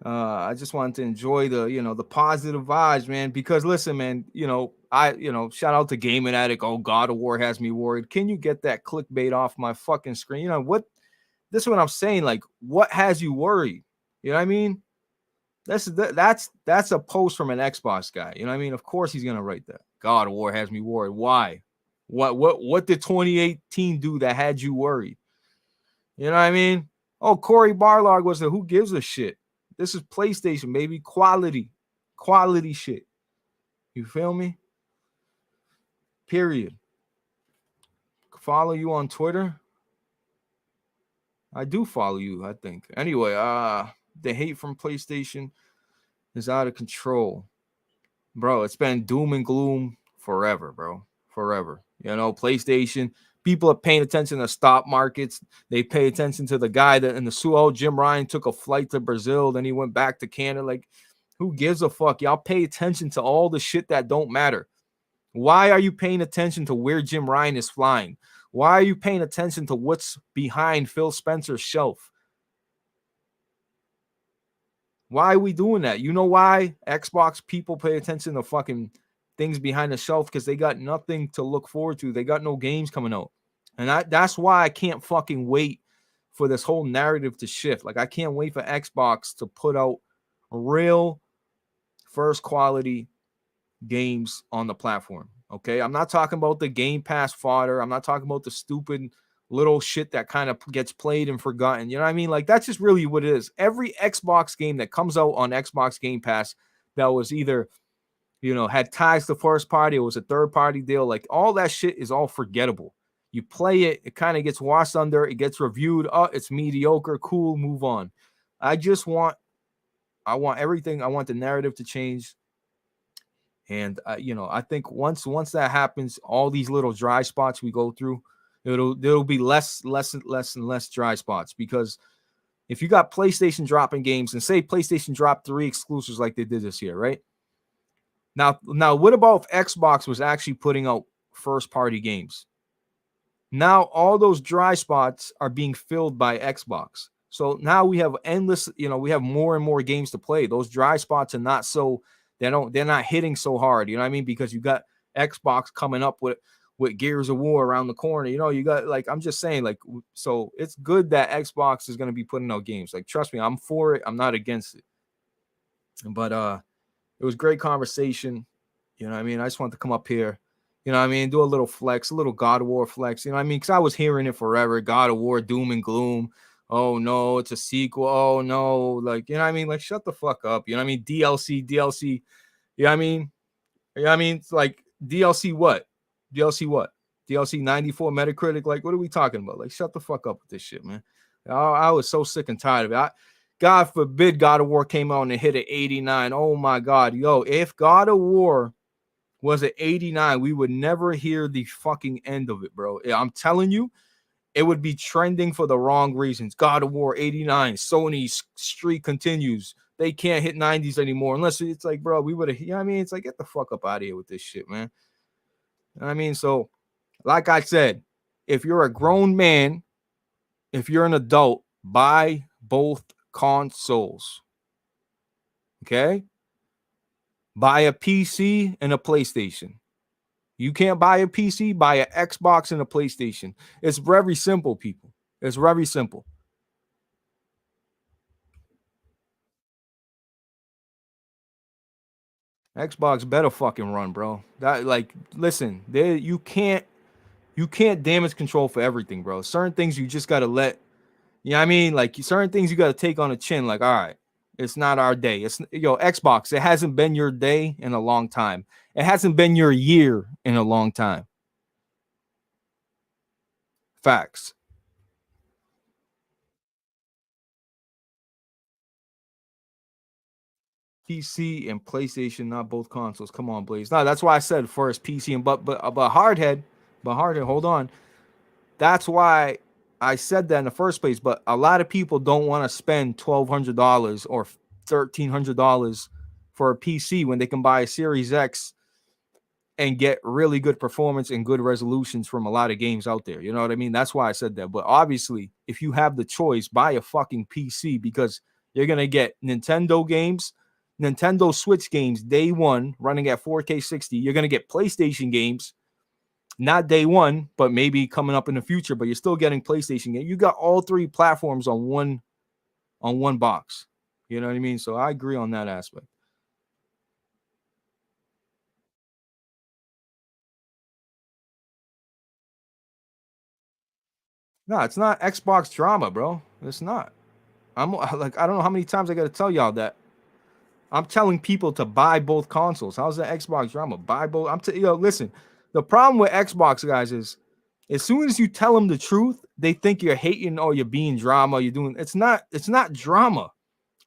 I just wanted to enjoy the positive vibes, man. Because listen, man, shout out to Gaming Addict. Oh, God of War has me worried. Can you get that clickbait off my fucking screen? You know what? This is what I'm saying. Like, what has you worried? You know what I mean? That's a post from an Xbox guy. You know what I mean? Of course he's gonna write that. God of War has me worried. Why? What did 2018 do that had you worried? You know what I mean? Oh, Corey Barlog was the who gives a shit. This is PlayStation, baby. Quality shit. You feel me? Period. Follow you on Twitter. I do follow you, I think. Anyway, the hate from PlayStation is out of control. Bro, it's been doom and gloom forever, bro. Forever. You know, PlayStation, people are paying attention to stock markets. They pay attention to the guy that in the Suo, Jim Ryan took a flight to Brazil, then he went back to Canada. Like, who gives a fuck? Y'all pay attention to all the shit that don't matter. Why are you paying attention to where Jim Ryan is flying? Why are you paying attention to what's behind Phil Spencer's shelf? Why are we doing that? You know why Xbox people pay attention to fucking things behind the shelf? Because they got nothing to look forward to. They got no games coming out. And that's why I can't fucking wait for this whole narrative to shift. Like, I can't wait for Xbox to put out real first quality games on the platform. Okay, I'm not talking about the Game Pass fodder. I'm not talking about the stupid little shit that kind of gets played and forgotten. You know what I mean? Like, that's just really what it is. Every Xbox game that comes out on Xbox Game Pass that was either, you know, had ties to first party, it was a third party deal, like all that shit is all forgettable. You play it, it kind of gets washed under, it gets reviewed. Oh, it's mediocre, cool, move on. I want everything. I want the narrative to change. And you know, I think once that happens, all these little dry spots we go through, there'll be less and less dry spots. Because if you got PlayStation dropping games, and say PlayStation dropped 3 exclusives like they did this year, right? Now, what about if Xbox was actually putting out first party games? Now all those dry spots are being filled by Xbox. So now we have endless, you know, we have more and more games to play. Those dry spots are not so. They're not hitting so hard, you know what I mean? Because you got Xbox coming up with Gears of War around the corner. You know, you got, like, I'm just saying, like, so it's good that Xbox is going to be putting out games. Like, trust me, I'm for it. I'm not against it. But it was great conversation. You know what I mean? I just wanted to come up here, you know what I mean, do a little flex, a little God of War flex. You know what I mean? Because I was hearing it forever. God of War, doom and gloom. Oh no, it's a sequel. Oh no, like, you know what I mean? Like, shut the fuck up. You know what I mean? DLC. You know what I mean? You know what I mean? It's like DLC what? DLC 94 Metacritic. Like, what are we talking about? Like, shut the fuck up with this shit, man. I was so sick and tired of it. God forbid God of War came out and it hit at 89. Oh my God. Yo, if God of War was at 89, we would never hear the fucking end of it, bro. I'm telling you. It would be trending for the wrong reasons. God of War 89, Sony's streak continues. They can't hit 90s anymore unless it's like, bro, we would have, you know what I mean? It's like, get the fuck up out of here with this shit, man. You know what I mean? So, like I said, if you're a grown man, if you're an adult, buy both consoles. Okay? Buy a PC and a PlayStation. You can't buy a PC, buy an Xbox and a PlayStation. It's very simple, people. It's very simple. Xbox better fucking run, bro. That, like, listen, you can't damage control for everything, bro. Certain things you just gotta let, you know what I mean? Like, certain things you gotta take on the chin. Like, all right, it's not our day. It's, yo, Xbox, it hasn't been your day in a long time. It hasn't been your year in a long time. Facts. PC and PlayStation, not both consoles. Come on, Blaze. No, that's why I said first PC and but Hardhead, hold on. That's why I said that in the first place. But a lot of people don't want to spend $1,200 or $1,300 for a PC when they can buy a Series X and get really good performance and good resolutions from a lot of games out there. You know what I mean? That's why I said that. But obviously, if you have the choice, buy a fucking PC, because you're gonna get Nintendo games, Nintendo Switch games day one running at 4K 60. You're gonna get PlayStation games, not day one, but maybe coming up in the future. But you're still getting PlayStation games. You got all three platforms on one box. You know what I mean? So I agree on that aspect. No, it's not Xbox drama, bro. It's not. I'm like, I don't know how many times I got to tell y'all that. I'm telling people to buy both consoles. How's that Xbox drama? Buy both. Listen. The problem with Xbox guys is, as soon as you tell them the truth, they think you're hating or you're being drama. You're doing. It's not drama.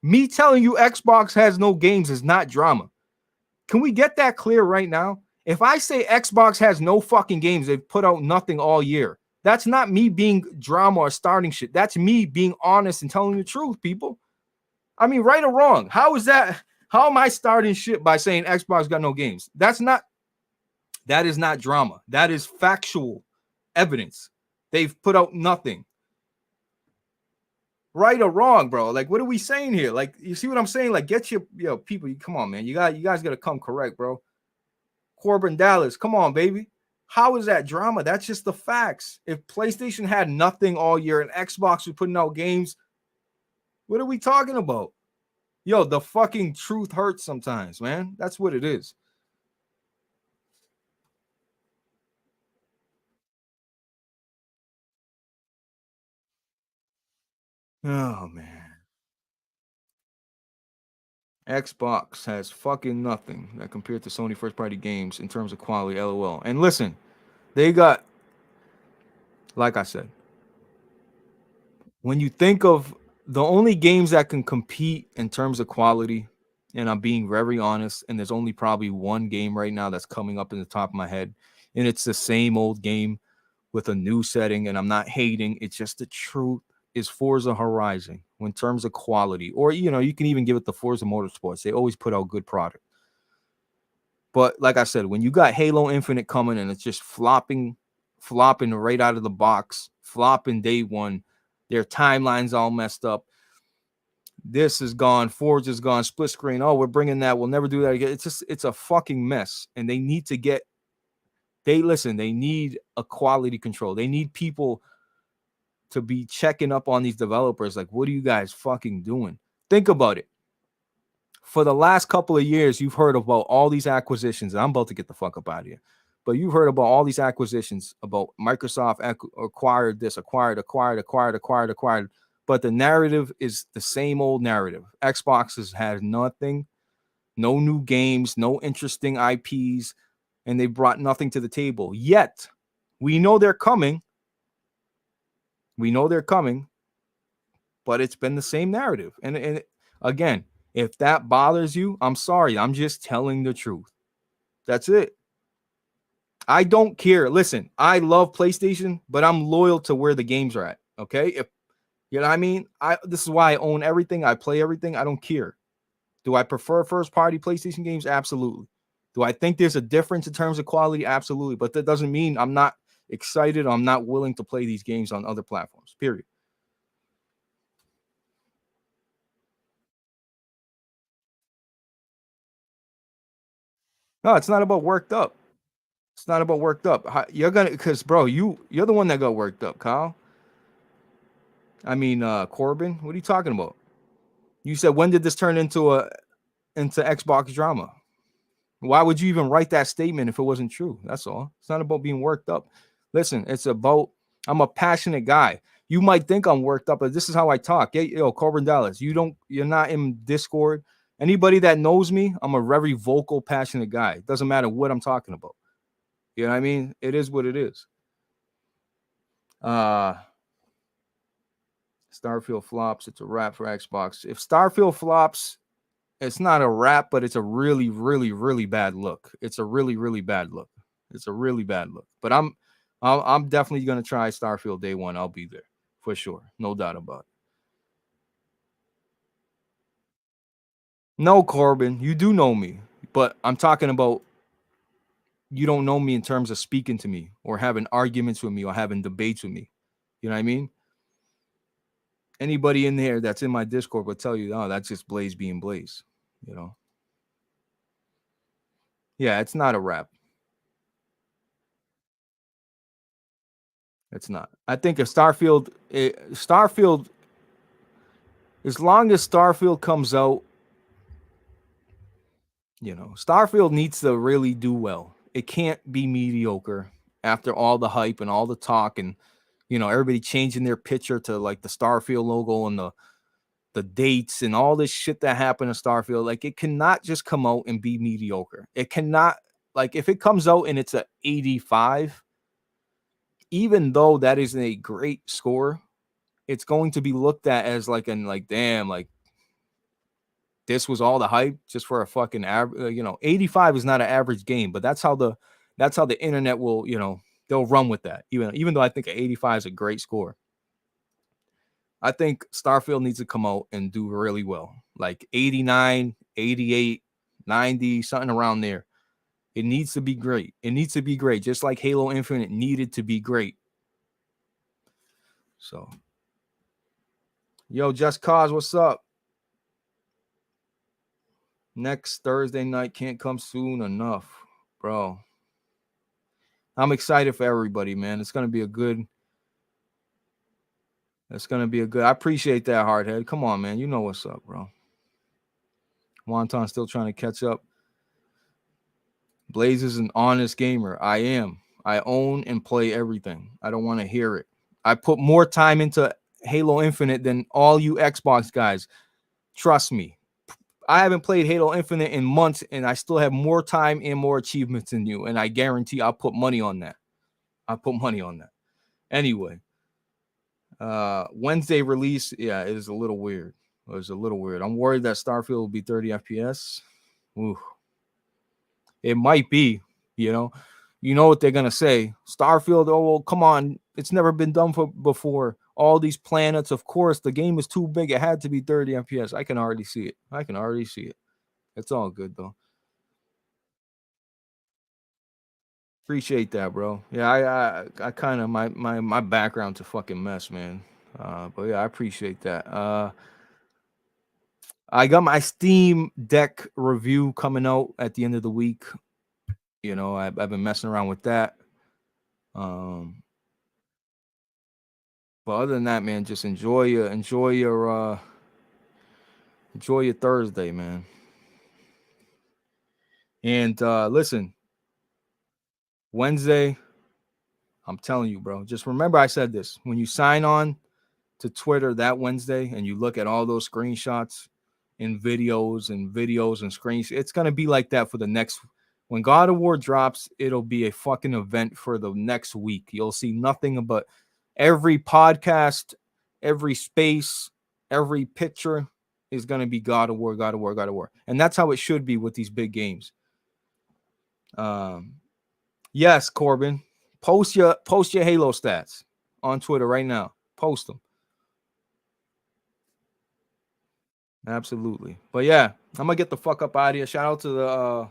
Me telling you Xbox has no games is not drama. Can we get that clear right now? If I say Xbox has no fucking games, they've put out nothing all year. That's not me being drama or starting shit. That's me being honest and telling the truth, people. I mean, right or wrong. How is that? How am I starting shit by saying Xbox got no games? That is not drama. That is factual evidence. They've put out nothing. Right or wrong, bro? Like, what are we saying here? Like, you see what I'm saying? Like, get your people. Come on, man. You guys got to come correct, bro. Corbin Dallas, come on, baby. How is that drama? That's just the facts. If PlayStation had nothing all year and Xbox was putting out games, what are we talking about? Yo, the fucking truth hurts sometimes, man. That's what it is. Oh, man. Xbox has fucking nothing that compared to Sony first-party games in terms of quality, LOL. And listen, they got, like I said, when you think of the only games that can compete in terms of quality, and I'm being very honest, and there's only probably one game right now that's coming up in the top of my head, and it's the same old game with a new setting, and I'm not hating, it's just the truth, is Forza Horizon in terms of quality. Or, you can even give it the Forza Motorsports. They always put out good product. But like I said, when you got Halo Infinite coming and it's just flopping right out of the box, flopping day one, their timeline's all messed up. This is gone, Forza's gone, split screen. Oh, we're bringing that. We'll never do that again. It's a fucking mess. And they need to they need a quality control. They need people to be checking up on these developers. Like, what are you guys fucking doing? Think about it. For the last couple of years, you've heard about all these acquisitions. And I'm about to get the fuck up out of here. But you've heard about all these acquisitions, about Microsoft acquired this, acquired. But the narrative is the same old narrative. Xbox has had nothing, no new games, no interesting IPs, and they brought nothing to the table. Yet, we know they're coming. But it's been the same narrative. And again, if that bothers you, I'm sorry. I'm just telling the truth. That's it. I don't care. Listen, I love PlayStation, but I'm loyal to where the games are at. Okay? If you know what I mean? This is why I own everything. I play everything. I don't care. Do I prefer first-party PlayStation games? Absolutely. Do I think there's a difference in terms of quality? Absolutely. But that doesn't mean I'm not excited. I'm not willing to play these games on other platforms. Period. No, it's not about worked up. It's not about worked up. You're gonna, because bro, you're the one that got worked up, Kyle. I mean, Corbin. What are you talking about? You said, when did this turn into Xbox drama? Why would you even write that statement if it wasn't true? That's all. It's not about being worked up. Listen, it's about, I'm a passionate guy. You might think I'm worked up, but this is how I talk. Hey, Corbin Dallas, you're not in Discord. Anybody that knows me, I'm a very vocal, passionate guy. It doesn't matter what I'm talking about. You know what I mean? It is what it is. Starfield flops. It's a wrap for Xbox. If Starfield flops, it's not a wrap, but it's a really, really, really bad look. It's a really, really bad look. But I'm definitely gonna try Starfield day one. I'll be there for sure, no doubt about it. No, Corbin, you do know me, but I'm talking about, you don't know me in terms of speaking to me or having arguments with me or having debates with me. You know what I mean? Anybody in there that's in my Discord will tell you, oh, that's just Blaze being Blaze. You know? Yeah, it's not a wrap. It's not. I think if Starfield, as long as Starfield comes out, you know, Starfield needs to really do well. It can't be mediocre after all the hype and all the talk and, you know, everybody changing their picture to like the Starfield logo and the dates and all this shit that happened in Starfield. Like, it cannot just come out and be mediocre. It cannot, like, if it comes out and it's a 85, even though that is a great score, it's going to be looked at as like, and like, damn, like, this was all the hype just for a fucking average, you know, 85 is not an average game, but that's how the internet will, you know, they'll run with that. Even though I think an 85 is a great score. I think Starfield needs to come out and do really well. Like 89, 88, 90, something around there. It needs to be great. It needs to be great. Just like Halo Infinite needed to be great. So, yo, Just Cause, what's up? Next Thursday night can't come soon enough, bro. I'm excited for everybody, man. It's gonna be a good. I appreciate that, Hardhead. Come on, man. You know what's up, bro. Wonton still trying to catch up. Blaze is an honest gamer. I am. I own and play everything. I don't want to hear it. I put more time into Halo Infinite than all you Xbox guys. Trust me. I haven't played Halo Infinite in months, and I still have more time and more achievements than you. And I guarantee I'll put money on that. Anyway, Wednesday release, yeah, it is a little weird. I'm worried that Starfield will be 30 FPS. Ooh. It might be, you know what they're gonna say. Starfield, oh well, come on, it's never been done before. All these planets, of course, the game is too big. It had to be 30 FPS. I can already see it. It's all good though. Appreciate that, bro. Yeah, I kind of my background's a fucking mess, man. But yeah, I appreciate that. I got my Steam Deck review coming out at the end of the week. You know, I've been messing around with that. But other than that, man, just enjoy your Thursday, man. And listen, Wednesday, I'm telling you, bro. Just remember I said this. When you sign on to Twitter that Wednesday and you look at all those screenshots and videos and screens, it's gonna be like that for the next. When God of War drops, it'll be a fucking event for the next week. You'll see nothing but every podcast, every space, every picture is going to be God of War, God of War, God of War. And that's how it should be with these big games. Yes, Corbin, post your Halo stats on Twitter right now. Post them. Absolutely. But yeah, I'm going to get the fuck up out of here. Shout out to the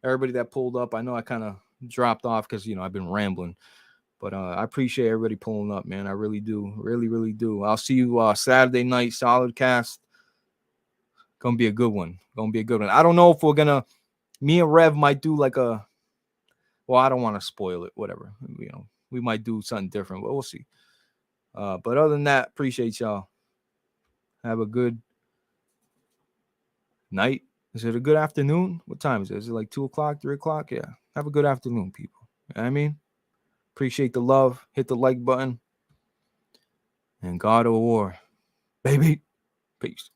everybody that pulled up. I know I kind of dropped off because, you know, I've been rambling. But I appreciate everybody pulling up, man. I really do. Really, really do. I'll see you Saturday night, Solid Cast. Gonna be a good one. I don't know if we're gonna, me and Rev might do like a, well, I don't want to spoil it. Whatever. You know, we might do something different, but we'll see. But other than that, appreciate y'all. Have a good night. Is it a good afternoon? What time is it? Is it like 2 o'clock, 3 o'clock? Yeah. Have a good afternoon, people. You know what I mean? Appreciate the love. Hit the like button. And God of War, baby. Peace.